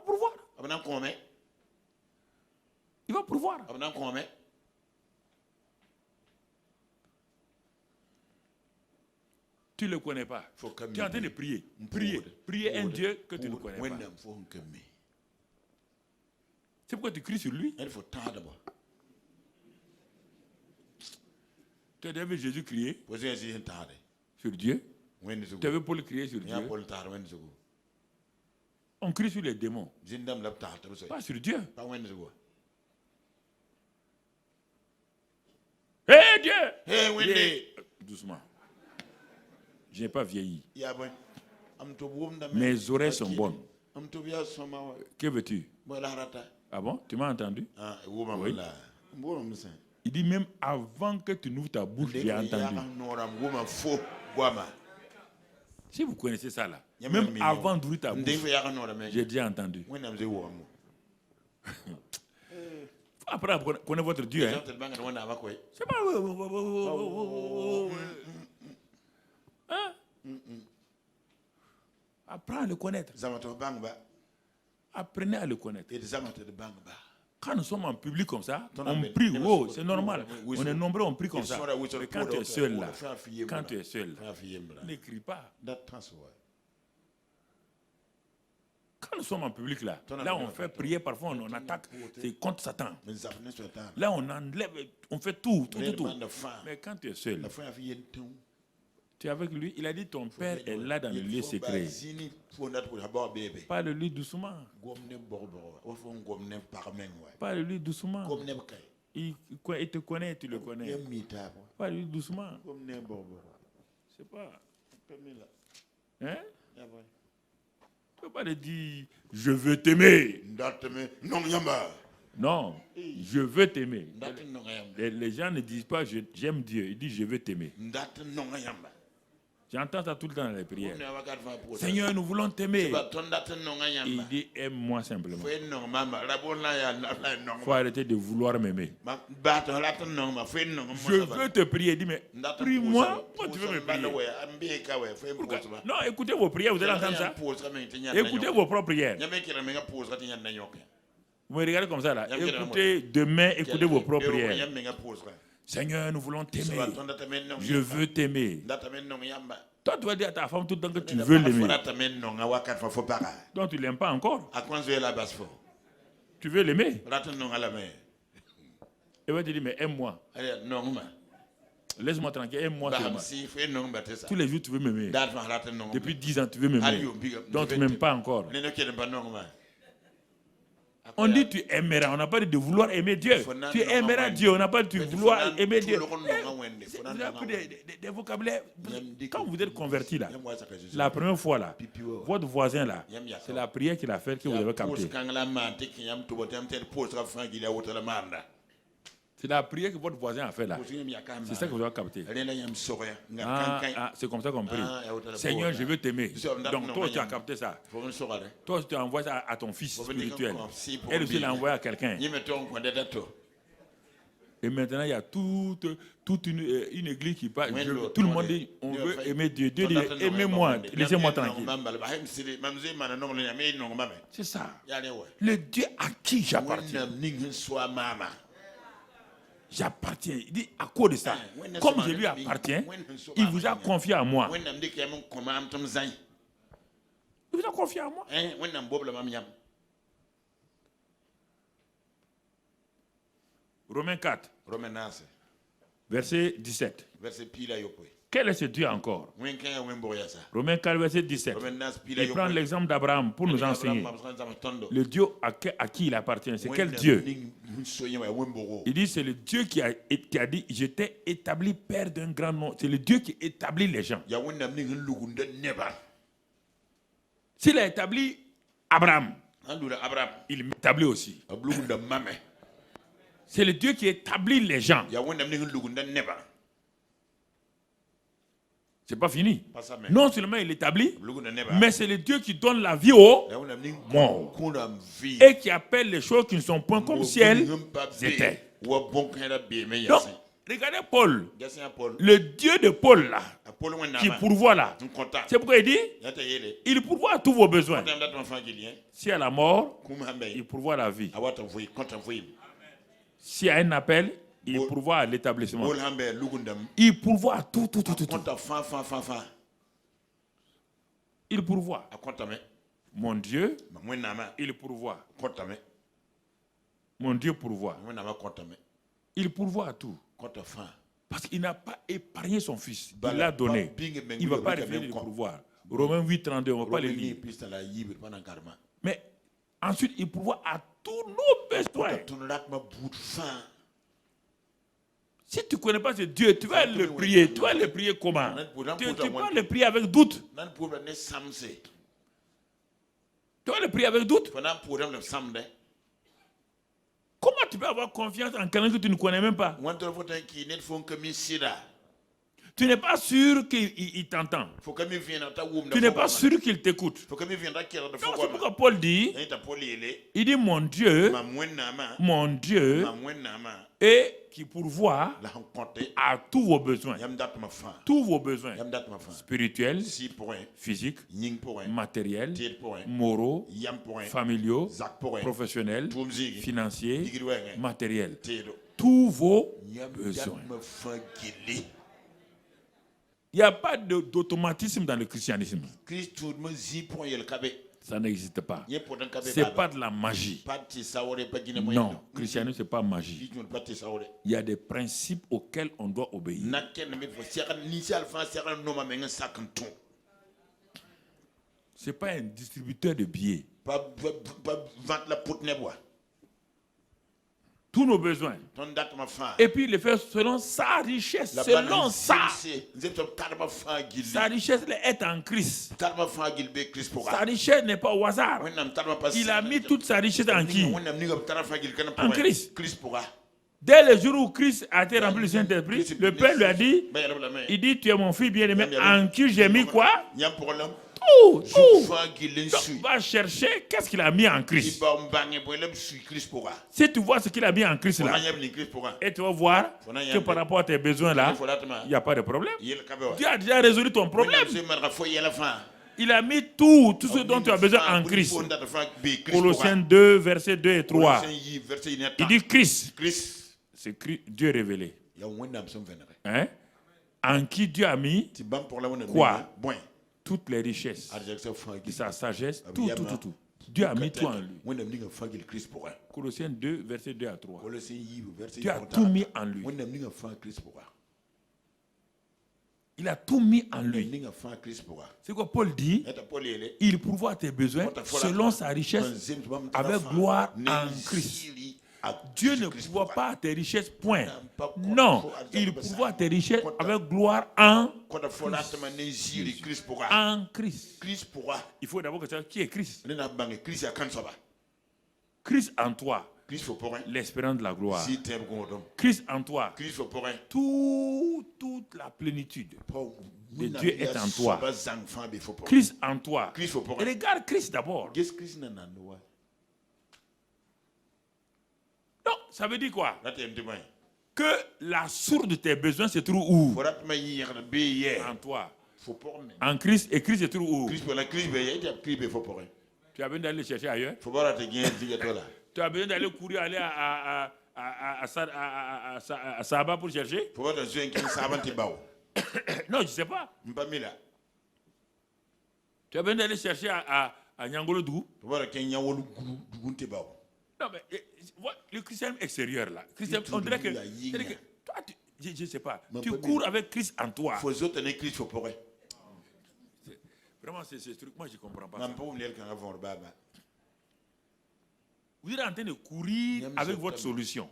pourvoir. Il va pourvoir. Tu ne le connais pas. Tu es en train de prier. Prier un Dieu que tu ne connais pas. C'est pourquoi tu cries sur lui. Tu as déjà vu Jésus crier sur Dieu. Tu as vu Paul crier sur Dieu. On crie sur les démons. Pas sur Dieu. Hé Dieu! Doucement. Je n'ai pas vieilli. Mes oreilles sont bonnes. Que veux-tu? Ah bon? Tu m'as entendu? Oui. Il dit même avant que tu n'ouvres ta bouche, j'ai entendu. Si vous connaissez ça là, même avant d'ouvrir ta bouche, j'ai déjà entendu. Après, connaissez votre Dieu. Hein? C'est pas... Hein? Apprends à le connaître. Apprenez à le connaître. Quand nous sommes en public comme ça, on prie, oh, c'est normal. On est nombreux, on prie comme ça. Mais quand tu es seul là, n'écris pas. Quand nous sommes en public là, on fait prier, parfois on attaque, c'est contre Satan. Là on enlève, on fait tout. Mais quand tu es seul, tu es avec lui, il a dit ton père est là dans le lieu secret. Parle-lui doucement. Parle-lui doucement. Il te connaît, tu le connais. Parle-lui doucement. C'est pas. Hein? Tu ne peux pas le dire je veux t'aimer. Non, je veux t'aimer. Les gens ne disent pas j'aime Dieu, ils disent je veux t'aimer. J'entends ça tout le temps dans les prières. Seigneur, nous voulons t'aimer. Il dit aime-moi simplement. Il faut arrêter de vouloir m'aimer. Je veux te prier. Il dit mais prie-moi. Pourquoi tu veux me prier? Non, écoutez vos prières, vous allez entendre ça. Écoutez vos propres prières. Vous me regardez comme ça là. Écoutez demain, écoutez vos propres prières. Seigneur, nous voulons t'aimer. Je veux t'aimer. Toi, tu vas dire à ta femme tout le temps que tu veux l'aimer. Donc, tu ne l'aimes pas encore. Tu veux l'aimer. Elle va te dire, mais aime-moi. Laisse-moi tranquille, aime-moi seulement. Tous les jours, tu veux m'aimer. Depuis 10 ans, tu veux m'aimer. Donc, tu ne m'aimes pas encore. On dit tu aimeras, on n'a pas dit de vouloir aimer Dieu. Tu aimeras Dieu, on n'a pas dit de vouloir aimer Dieu. Vous avez pris des vocabulaires. Quand vous êtes converti là, la première fois là, votre voisin là, c'est la prière qu'il a faite que vous avez captée. C'est la prière que votre voisin a fait là. C'est ça que vous avez capté. C'est comme ça qu'on prie. Seigneur, je veux t'aimer. Donc toi, tu as capté ça. Toi, tu envoies ça à ton fils spirituel. Elle aussi l'a envoyé à quelqu'un. Et maintenant, il y a toute une église qui parle. Tout le monde dit, on veut aimer Dieu. Dieu dit, aimez-moi, laissez-moi tranquille. C'est ça. Le Dieu à qui j'appartiens. J'appartiens. Il dit à quoi de ça? Comme je lui appartiens, il vous a confié à moi. Il vous a confié à moi. Romains 4, verset 17. Quel est ce Dieu encore? Romains 4, verset 17. Il prend l'exemple d'Abraham pour nous enseigner. Le Dieu à qui il appartient, c'est quel Dieu? Il dit c'est le Dieu qui a dit je t'ai établi père d'un grand nom. C'est le Dieu qui établit les gens. S'il a établi Abraham, il m'établit aussi. C'est le Dieu qui établit les gens. C'est pas fini. Non seulement il établit, mais c'est le Dieu qui donne la vie aux morts. Et qui appelle les choses qui ne sont point comme si elles étaient. Donc, regardez Paul. Le Dieu de Paul là, qui pourvoit là. C'est pourquoi il dit, il pourvoit à tous vos besoins. Si à la mort, il pourvoit la vie. S'il y a un appel, il pourvoit à l'établissement. Il pourvoit à tout. Il pourvoit. Mon Dieu, il pourvoit. Mon Dieu pourvoit. Il pourvoit à tout. Parce qu'il n'a pas épargné son fils. Il l'a donné. Il ne va pas refuser de pourvoir. Romains 8, 32, on ne va pas le lire. Mais ensuite, il pourvoit à tous nos besoins. Si tu ne connais pas ce Dieu, tu vas le prier. Tu vas le prier comment? Tu vas le prier avec doute. Tu vas le prier avec doute. Comment tu peux avoir confiance en quelqu'un que tu ne connais même pas? Tu n'es pas sûr qu'il t'entend. Tu n'es pas sûr qu'il t'écoute. C'est pourquoi Paul dit, il dit mon Dieu, et qui pourvoit à tous vos besoins. Tous vos besoins spirituels, physiques, matériels, moraux, familiaux, professionnels, financiers, matériels. Tous vos besoins. Il n'y a pas d'automatisme dans le christianisme. Ça n'existe pas. Ce n'est pas de la magie. Non, le christianisme, ce n'est pas magie. Il y a des principes auxquels on doit obéir. Ce n'est pas un distributeur de billets. Tous nos besoins. Et puis il le fait selon sa richesse. Selon ça. Sa richesse est en Christ. Sa richesse n'est pas au hasard. Il a mis toute sa richesse en qui? En Christ. Dès le jour où Christ a été rempli du Saint-Esprit, le Père lui a dit, il dit, tu es mon fils bien-aimé, en qui j'ai mis quoi? Tout. Donc, va chercher qu'est-ce qu'il a mis en Christ. Si tu vois ce qu'il a mis en Christ là, et tu vas voir que par rapport à tes besoins là, il n'y a pas de problème. Dieu a déjà résolu ton problème. Il a mis tout ce dont tu as besoin en Christ. Colossiens 2, versets 2 et 3. Il dit Christ. C'est Dieu révélé. Hein? En qui Dieu a mis quoi? Toutes les richesses, sa sagesse, tout. Dieu a mis tout en lui. Colossiens 2, versets 2 à 3. Dieu a tout mis en lui. Il a tout mis en lui. C'est quoi Paul dit? Il pourvoit tes besoins selon sa richesse avec gloire en Christ. Dieu ne pourvoit pas tes richesses, point. Non, il pourvoit tes richesses avec gloire en Christ. En Christ. Il faut d'abord que tu saches qui est Christ. Christ en toi. L'espérance de la gloire. Christ en toi. Toute la plénitude de Dieu est en toi. Christ en toi. Et regarde Christ d'abord. Donc, ça veut dire quoi? Que la source de tes besoins se trouve où? En toi. En Christ, et Christ se trouve où? Tu as besoin d'aller chercher ailleurs? Tu as besoin d'aller courir, aller à Saba pour chercher? Non, je ne sais pas. Tu as besoin d'aller chercher à Nyangolo-Dougou? Non, mais le christianisme extérieur là, on dirait que toi, je ne sais pas, tu cours avec Christ en toi. Vraiment, c'est ce truc, moi je ne comprends pas. Vous êtes en train de courir avec votre solution.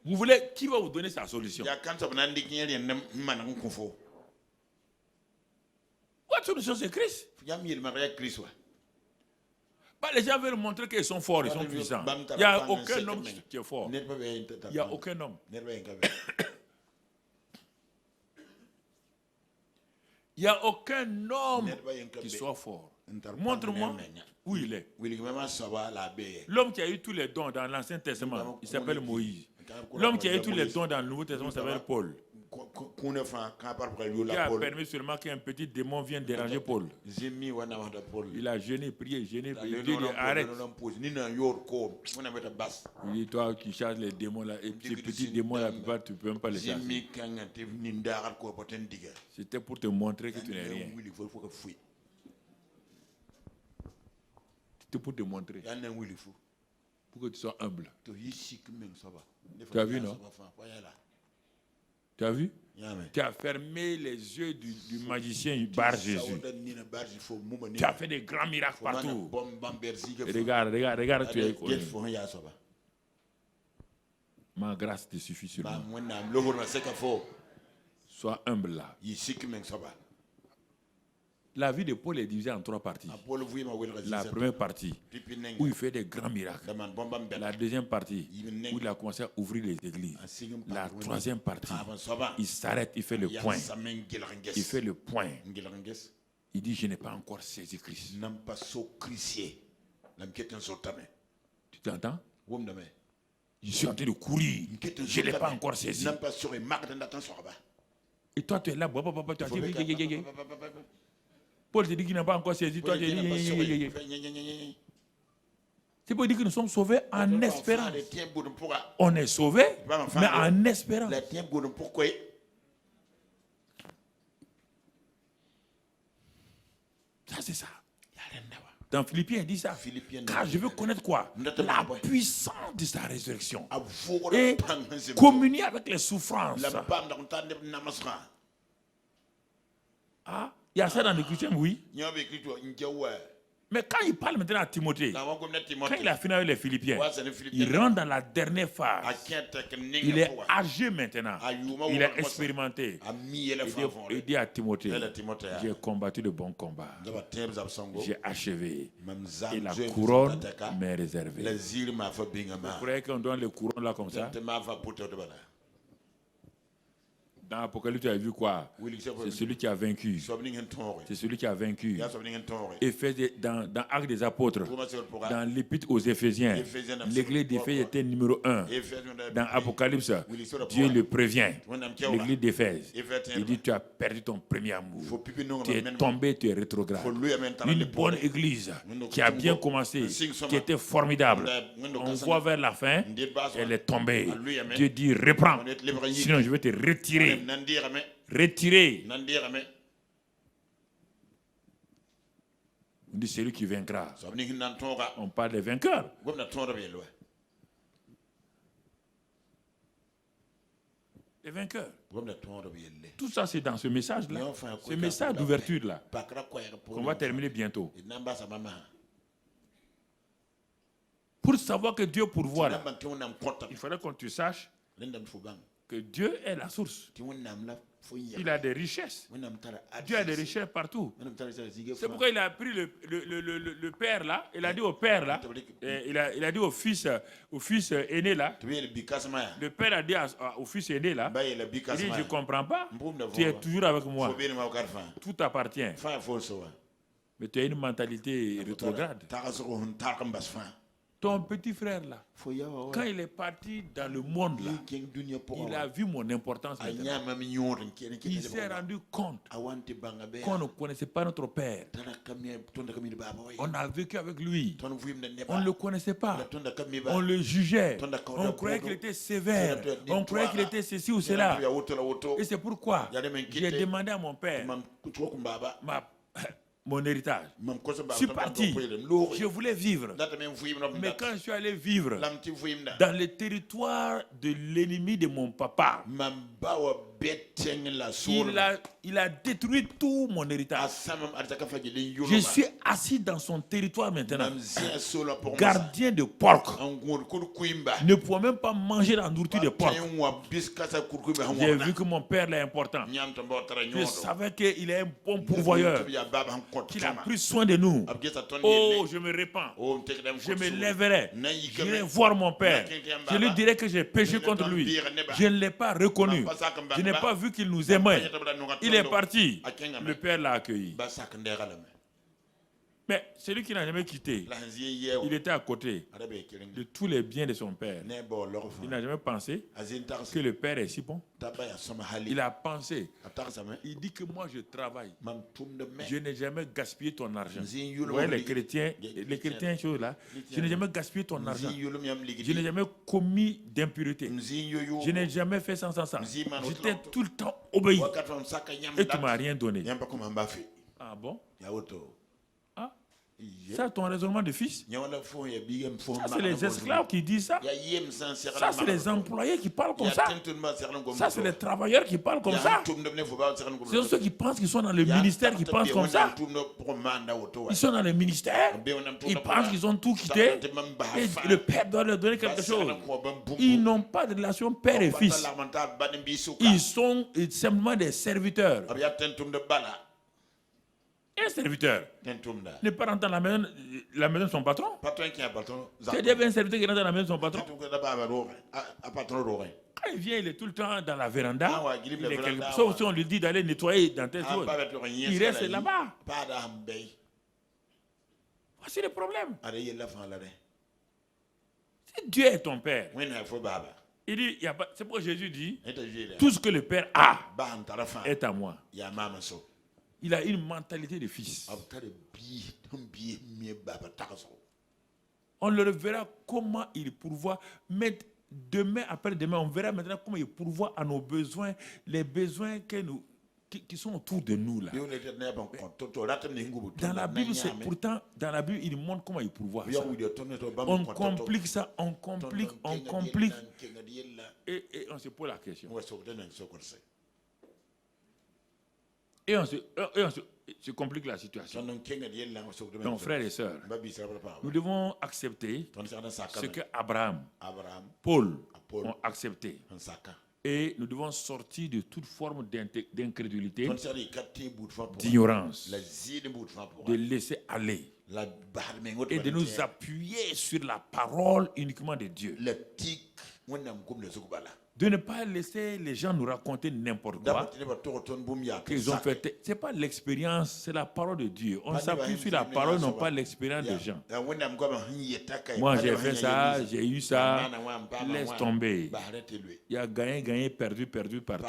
Vous voulez, qui va vous donner sa solution? Votre solution c'est Christ. Bah, les gens veulent montrer qu'ils sont forts, ils sont puissants. Il n'y a aucun homme qui est fort. Il n'y a aucun homme. Il n'y a aucun homme qui soit fort. Montre-moi où il est. L'homme qui a eu tous les dons dans l'Ancien Testament, il s'appelle Moïse. L'homme qui a eu tous les dons dans le Nouveau Testament s'appelle Paul. qui a permis seulement qu'un petit démon vienne déranger Paul. Il a jeûné, prié. Dieu dit arrête. Il dit toi qui chasses les démons là, et ces petits démons là, tu ne peux même pas les chasser. C'était pour te montrer que tu n'es rien. C'était pour te montrer. Pour que tu sois humble. Tu as vu, non? Tu as vu? Tu as fermé les yeux du magicien Bar Jésus. Tu as fait des grands miracles partout. Et regarde, tu es connu. Ma grâce te suffit sur moi. Sois humble là. La vie de Paul est divisée en 3 parties. La première partie, où il fait des grands miracles. La deuxième partie, où il a commencé à ouvrir les églises. La troisième partie, il s'arrête, il fait le point. Il fait le point. Il dit, je n'ai pas encore saisi Christ. Tu t'entends? Je suis en train de courir. Je ne l'ai pas encore saisi. Et toi, tu es là. Paul te dit qu'il n'a pas encore saisi. Toi, tu dis. C'est pour dire que nous sommes sauvés en espérance. On est sauvés, mais en espérance. Ça, c'est ça. Dans Philippiens, il dit ça. Car je veux connaître quoi? La puissance de sa résurrection. Et communier avec les souffrances. Ah, il y a ça dans les chrétiens, oui. Mais quand il parle maintenant à Timothée, quand il a fini avec les Philippiens, il rentre dans la dernière phase. Il est âgé maintenant. Il est expérimenté. Il dit à Timothée, j'ai combattu le bon combat. J'ai achevé. Et la couronne m'est réservée. Vous croyez qu'on donne le couronne là comme ça? Dans l'Apocalypse, tu as vu quoi? C'est celui qui a vaincu. C'est celui qui a vaincu. Dans Actes des Apôtres, dans l'Épître aux Éphésiens, l'église d'Éphèse était numéro 1. Dans Apocalypse, Dieu le prévient. L'église d'Éphèse, il dit, tu as perdu ton premier amour. Tu es tombé, tu es rétrograde. Une bonne église qui a bien commencé, qui était formidable. On voit vers la fin, elle est tombée. Dieu dit, reprends. Sinon, je vais te retirer. Retirer. On dit celui qui vaincra. On parle des vainqueurs. Les vainqueurs. Tout ça, c'est dans ce message-là. Ce message d'ouverture-là. On va terminer bientôt. Pour savoir que Dieu pourvoit, là, il faudrait qu'on te sache que Dieu est la source. Il a des richesses. Dieu a des richesses partout. C'est pourquoi il a pris le père là. Il a dit au père là. Il a dit au fils aîné là. Le père a dit au fils aîné là. Il dit, je ne comprends pas. Tu es toujours avec moi. Tout appartient. Mais tu as une mentalité rétrograde. Ton petit frère là, quand il est parti dans le monde là, il a vu mon importance maintenant. Il s'est rendu compte qu'on ne connaissait pas notre père. On a vécu avec lui. On ne le connaissait pas. On le jugeait. On croyait qu'il était sévère. On croyait qu'il était ceci ou cela. Et c'est pourquoi j'ai demandé à mon père mon héritage. Je suis parti. Je voulais vivre. Mais quand je suis allé vivre dans le territoire de l'ennemi de mon papa, il a détruit tout mon héritage. Je suis assis dans son territoire maintenant. Gardien de porc. Ne pouvait même pas manger la nourriture de porc. J'ai vu que mon père est important. Je savais qu'il est un bon pourvoyeur. Qu'il a pris soin de nous. Oh, je me répands. Je me lèverai. Je vais voir mon père. Je lui dirai que j'ai péché contre lui. Je ne l'ai pas reconnu. Je n'ai pas vu qu'il nous aimait. Il est parti. Le père l'a accueilli. Mais celui qui n'a jamais quitté, il était à côté de tous les biens de son père. Il n'a jamais pensé que le père est si bon. Il a pensé. Il dit que moi je travaille. Je n'ai jamais gaspillé ton argent. Vous voyez les chrétiens choses là. Je n'ai jamais gaspillé ton argent. Je n'ai jamais commis d'impureté. Je n'ai jamais fait ça. J'étais tout le temps obéi. Et tu ne m'as rien donné. Ah bon? Ça, ton raisonnement de fils. Ça, c'est les esclaves qui disent ça. Ça, c'est les employés qui parlent comme ça. Ça, c'est les travailleurs qui parlent comme ça. Ce sont ceux qui pensent qu'ils sont dans le ministère qui pensent comme ça. Ils sont dans le ministère. Ils pensent qu'ils ont tout quitté. Et le père doit leur donner quelque chose. Ils n'ont pas de relation père et fils. Ils sont simplement des serviteurs. Un serviteur n'est pas rentré dans la maison de son patron. C'est bien un serviteur qui rentre dans la maison de son patron. Quand il vient, il est tout le temps dans la véranda. Sauf si on lui dit d'aller nettoyer dans telle chose. Il reste là-bas. Voici le problème. Si Dieu est ton père, il dit, c'est pourquoi Jésus dit, tout ce que le père a est à moi. Il a une mentalité de fils. On le verra comment il pourvoit. Mais demain, après-demain, on verra maintenant comment il pourvoit à nos besoins, les besoins qui sont autour de nous là. Dans la Bible, pourtant, dans la Bible, il montre comment il pourvoit ça. On complique ça, on complique. Et on se pose la question. Et on se complique la situation. Donc, frères et sœurs, nous devons accepter ce que Abraham, Paul ont accepté. Et nous devons sortir de toute forme d'incrédulité, d'ignorance, de laisser aller et de nous appuyer sur la parole uniquement de Dieu. De ne pas laisser les gens nous raconter n'importe quoi qu'ils ont fait. Ce n'est pas l'expérience, c'est la parole de Dieu. On s'appuie sur la parole, non pas l'expérience des gens. Moi, j'ai fait ça, j'ai eu ça. Laisse tomber. Il y a gagné, perdu partout.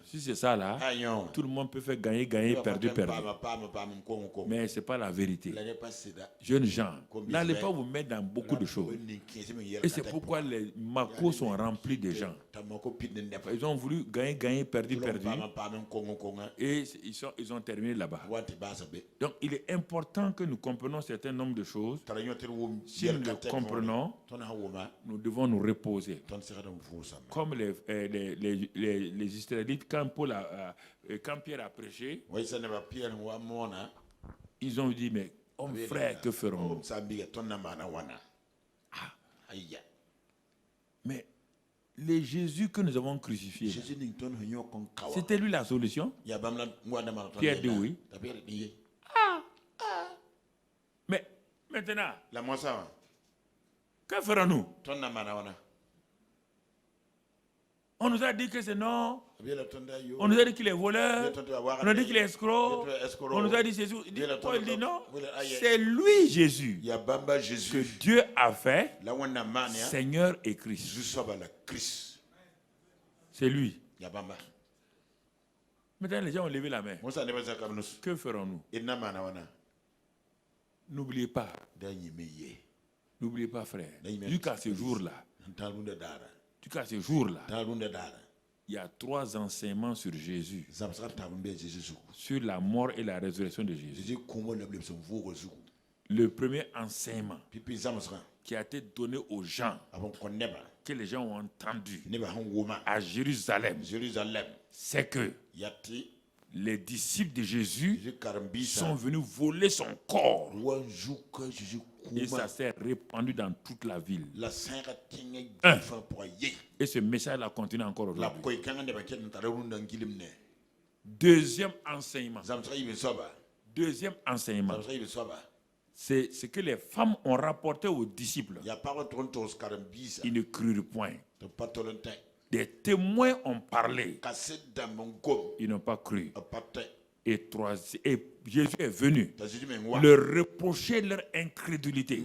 Si c'est ça là, tout le monde peut faire gagner, perdu. Mais ce n'est pas la vérité. Jeunes gens, n'allez pas vous mettre dans beaucoup de choses. Et c'est pourquoi les macos sont remplis de gens. Ils ont voulu gagner, perdu. Et ils ont terminé là-bas. Donc il est important que nous comprenions un certain nombre de choses. Si nous le comprenons, nous devons nous reposer. Comme les Israélites, quand Pierre a prêché, ils ont dit, mais homme frère, que ferons-nous? Mais le Jésus que nous avons crucifié, c'était lui la solution? Pierre dit oui. Mais maintenant, que ferons-nous? On nous a dit que c'est non. On nous a dit qu'il est voleur. On nous a dit qu'il est escroc. On nous a dit c'est tout. Paul dit non. C'est lui Jésus que Dieu a fait Seigneur et Christ. C'est lui. Maintenant les gens ont levé la main. Que ferons-nous? N'oubliez pas. N'oubliez pas, frère. Jusqu'à ce jour-là. Jusqu'à ce jour-là, il y a 3 enseignements sur Jésus, sur la mort et la résurrection de Jésus. Le premier enseignement qui a été donné aux gens, que les gens ont entendu à Jérusalem, c'est que les disciples de Jésus sont venus voler son corps. Et ça s'est répandu dans toute la ville. Et ce message-là continue encore aujourd'hui. Deuxième enseignement. C'est ce que les femmes ont rapporté aux disciples. Ils ne crurent point. Des témoins ont parlé. Ils n'ont pas cru. Et Jésus est venu leur reprocher leur incrédulité.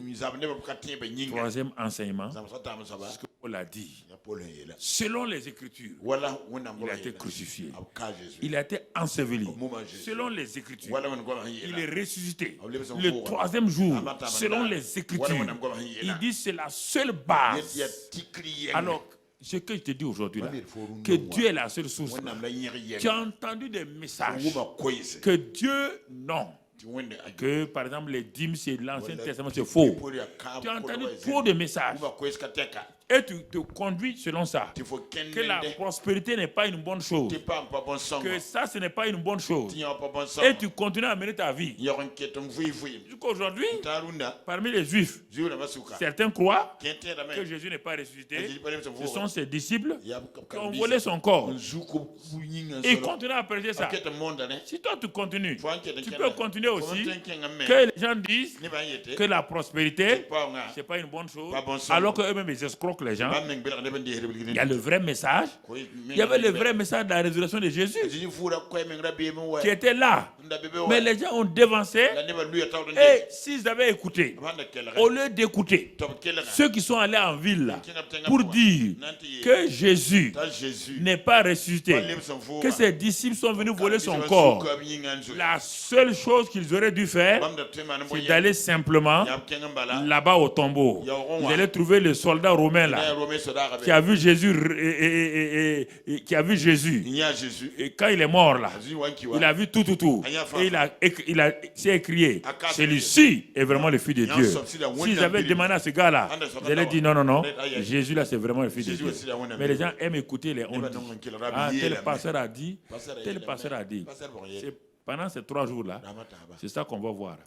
Troisième enseignement, ce que Paul a dit. Selon les Écritures, il a été crucifié. Il a été enseveli. Selon les Écritures, il est ressuscité. Le troisième jour, selon les Écritures, il dit c'est la seule base. Alors, ce que je te dis aujourd'hui, que Dieu est la seule source. Tu as entendu des messages que Dieu, non. Que par exemple les dîmes, c'est l'Ancien Testament, c'est faux. Tu as entendu trop de messages. Et tu te conduis selon ça. Que la prospérité n'est pas une bonne chose. Que ça, ce n'est pas une bonne chose. Et tu continues à mener ta vie. Jusqu'aujourd'hui, parmi les Juifs, certains croient que Jésus n'est pas ressuscité. Ce sont ses disciples qui ont volé son corps. Et ils continuent à prêcher ça. Si toi tu continues, tu peux continuer aussi que les gens disent que la prospérité, ce n'est pas une bonne chose, alors qu'eux-mêmes ils escroquent les gens. Il y a le vrai message. Il y avait le vrai message de la résurrection de Jésus qui était là. Mais les gens ont dévancé. Et s'ils avaient écouté, au lieu d'écouter ceux qui sont allés en ville là, pour dire que Jésus n'est pas ressuscité, que ses disciples sont venus voler son corps, la seule chose qu'ils auraient dû faire, c'est d'aller simplement là-bas au tombeau. Vous allez trouver le soldat romain là, qui a vu Jésus, et quand il est mort là, il a vu tout. Et il s'est écrié, celui-ci est vraiment le Fils de Dieu. S'ils avaient demandé à ce gars-là, ils allaient dire non, Jésus là c'est vraiment le Fils de Dieu. Mais les gens aiment écouter les hontes. Tel pasteur a dit, pendant ces 3 jours-là, c'est ça qu'on va voir.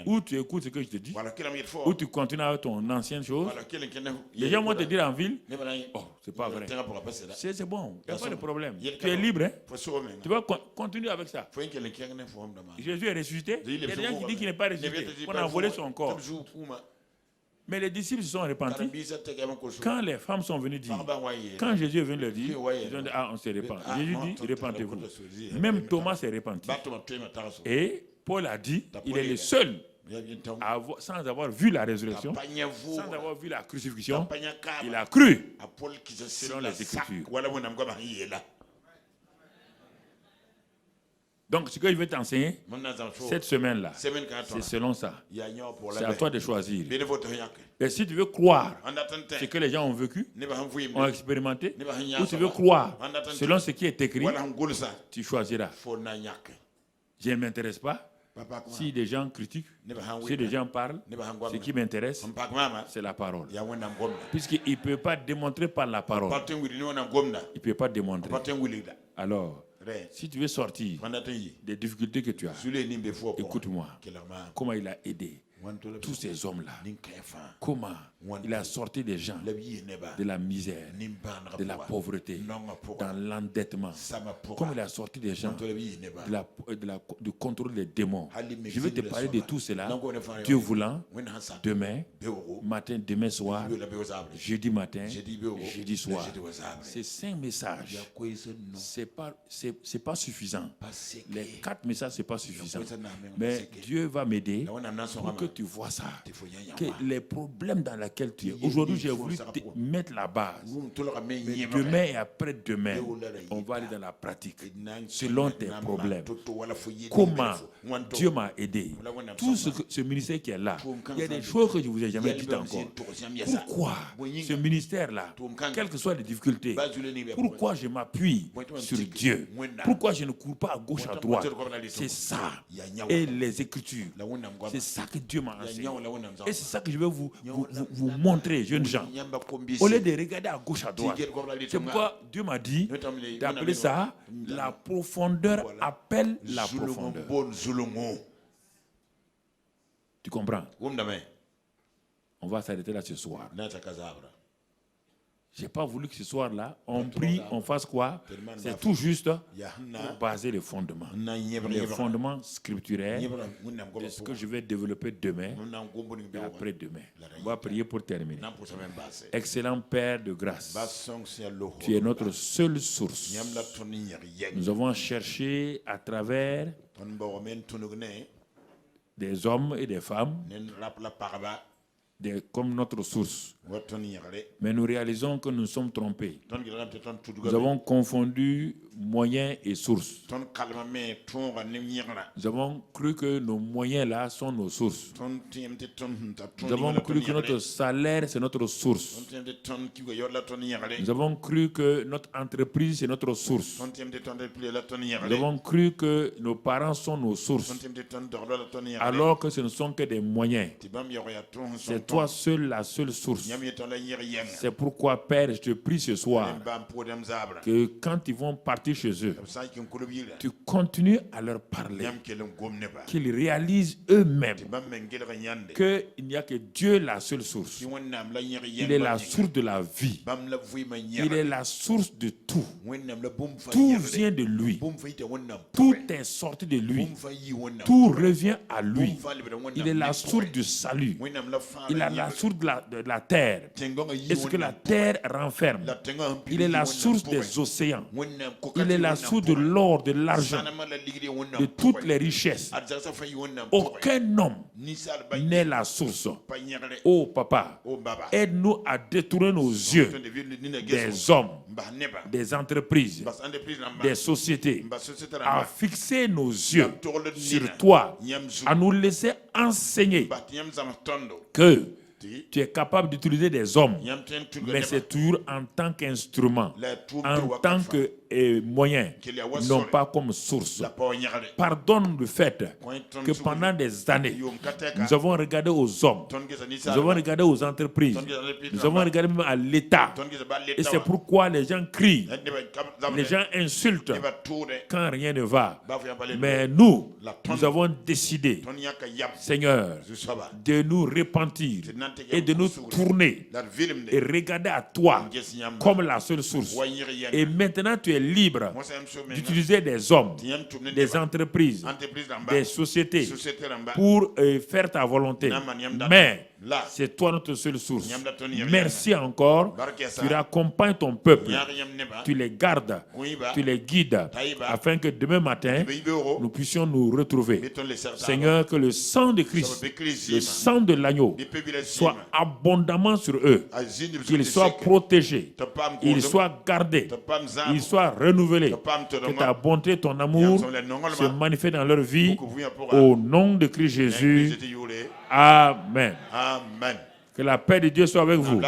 Ou tu écoutes ce que je te dis, ou tu continues avec ton ancienne chose. Les gens vont te dire en ville, oh, c'est pas vrai. C'est bon, il n'y a pas de problème. Tu es libre, hein? Tu vas continuer avec ça. Jésus est ressuscité. Il y a des gens qui disent qu'il n'est pas ressuscité. On a volé son corps. Mais les disciples se sont repentis. Quand les femmes sont venues dire, quand Jésus est venu leur dire, ils ont dit, on se repent. Jésus dit, repentez-vous. Même Thomas s'est repenti. Et Paul a dit, il est le seul, sans avoir vu la résurrection, sans avoir vu la crucifixion, il a cru selon les Écritures. Donc, ce que je vais t'enseigner cette semaine-là, c'est selon ça. C'est à toi de choisir. Et si tu veux croire ce que les gens ont vécu, ont expérimenté, ou tu veux croire selon ce qui est écrit, tu choisiras. Je ne m'intéresse pas. Si des gens critiquent, si des gens parlent, ce qui m'intéresse, c'est la parole. Puisqu'il ne peut pas démontrer par la parole. Il ne peut pas démontrer. Alors, si tu veux sortir des difficultés que tu as, écoute-moi. Comment il a aidé tous ces hommes-là. Comment il a sorti des gens de la misère, de la pauvreté, dans l'endettement. Comment il a sorti des gens du contrôle des démons. Je vais te parler de tout cela. Dieu voulant, demain matin, demain soir, jeudi matin, jeudi soir. Ces 5 messages, c'est pas suffisant. Les 4 messages, c'est pas suffisant. Mais Dieu va m'aider pour que tu vois ça. Que les problèmes dans lesquels tu es. Aujourd'hui, j'ai voulu te mettre la base. Mais demain et après-demain, on va aller dans la pratique. Selon tes problèmes. Comment Dieu m'a aidé. Tout ce ministère qui est là, il y a des choses que je ne vous ai jamais dites encore. Pourquoi ce ministère-là, quelles que soient les difficultés, pourquoi je m'appuie sur Dieu? Pourquoi je ne cours pas à gauche, à droite? C'est ça. Et les Écritures. C'est ça que Dieu m'a enseigné. Et c'est ça que je vais vous montrer, jeunes gens. Au lieu de regarder à gauche, à droite. C'est pourquoi Dieu m'a dit d'appeler ça la profondeur appelle la profondeur. Tu comprends? On va s'arrêter là ce soir. J'ai pas voulu que ce soir-là, on prie, on fasse quoi? C'est tout juste pour baser les fondements. Les fondements scripturaires de ce que je vais développer demain et après-demain. On va prier pour terminer. Excellent Père de grâce, tu es notre seule source. Nous avons cherché à travers des hommes et des femmes comme notre source. Mais nous réalisons que nous sommes trompés. Nous avons confondu moyens et sources. Nous avons cru que nos moyens là sont nos sources. Nous avons cru que notre salaire c'est notre source. Nous avons cru que notre entreprise c'est notre source. Nous avons cru que nos parents sont nos sources. Alors que ce ne sont que des moyens. C'est toi seul la seule source. C'est pourquoi, Père, je te prie ce soir que quand ils vont partir chez eux, tu continues à leur parler, qu'ils réalisent eux-mêmes qu'il n'y a que Dieu la seule source. Il est la source de la vie. Il est la source de tout. Tout vient de lui. Tout est sorti de lui. Tout revient à lui. Il est la source du salut. Il est la source de la terre. Et ce que la terre renferme. Il est la source des océans. Il est la source de l'or, de l'argent, de toutes les richesses. Aucun homme n'est la source. Oh papa, aide-nous à détourner nos yeux des hommes, des entreprises, des sociétés, à fixer nos yeux sur toi, à nous laisser enseigner que tu es capable d'utiliser des hommes, mais c'est toujours en tant qu'instrument, en tant que moyen, non pas comme source. Pardonne le fait que pendant des années, nous avons regardé aux hommes, nous avons regardé aux entreprises, nous avons regardé même à l'État. Et c'est pourquoi les gens crient, les gens insultent quand rien ne va. Mais nous avons décidé, Seigneur, de nous repentir et de nous tourner et regarder à toi comme la seule source. Et maintenant, tu es libre d'utiliser des hommes, des entreprises, des sociétés pour faire ta volonté. Mais c'est toi notre seule source. Merci encore. Tu raccompagnes ton peuple. Tu les gardes. Tu les guides. Afin que demain matin, nous puissions nous retrouver. Seigneur, que le sang de Christ, le sang de l'agneau, soit abondamment sur eux. Qu'ils soient protégés. Ils soient gardés. Ils soient renouvelés. Que ta bonté, ton amour se manifeste dans leur vie. Au nom de Christ Jésus. Amen. Amen. Que la paix de Dieu soit avec vous.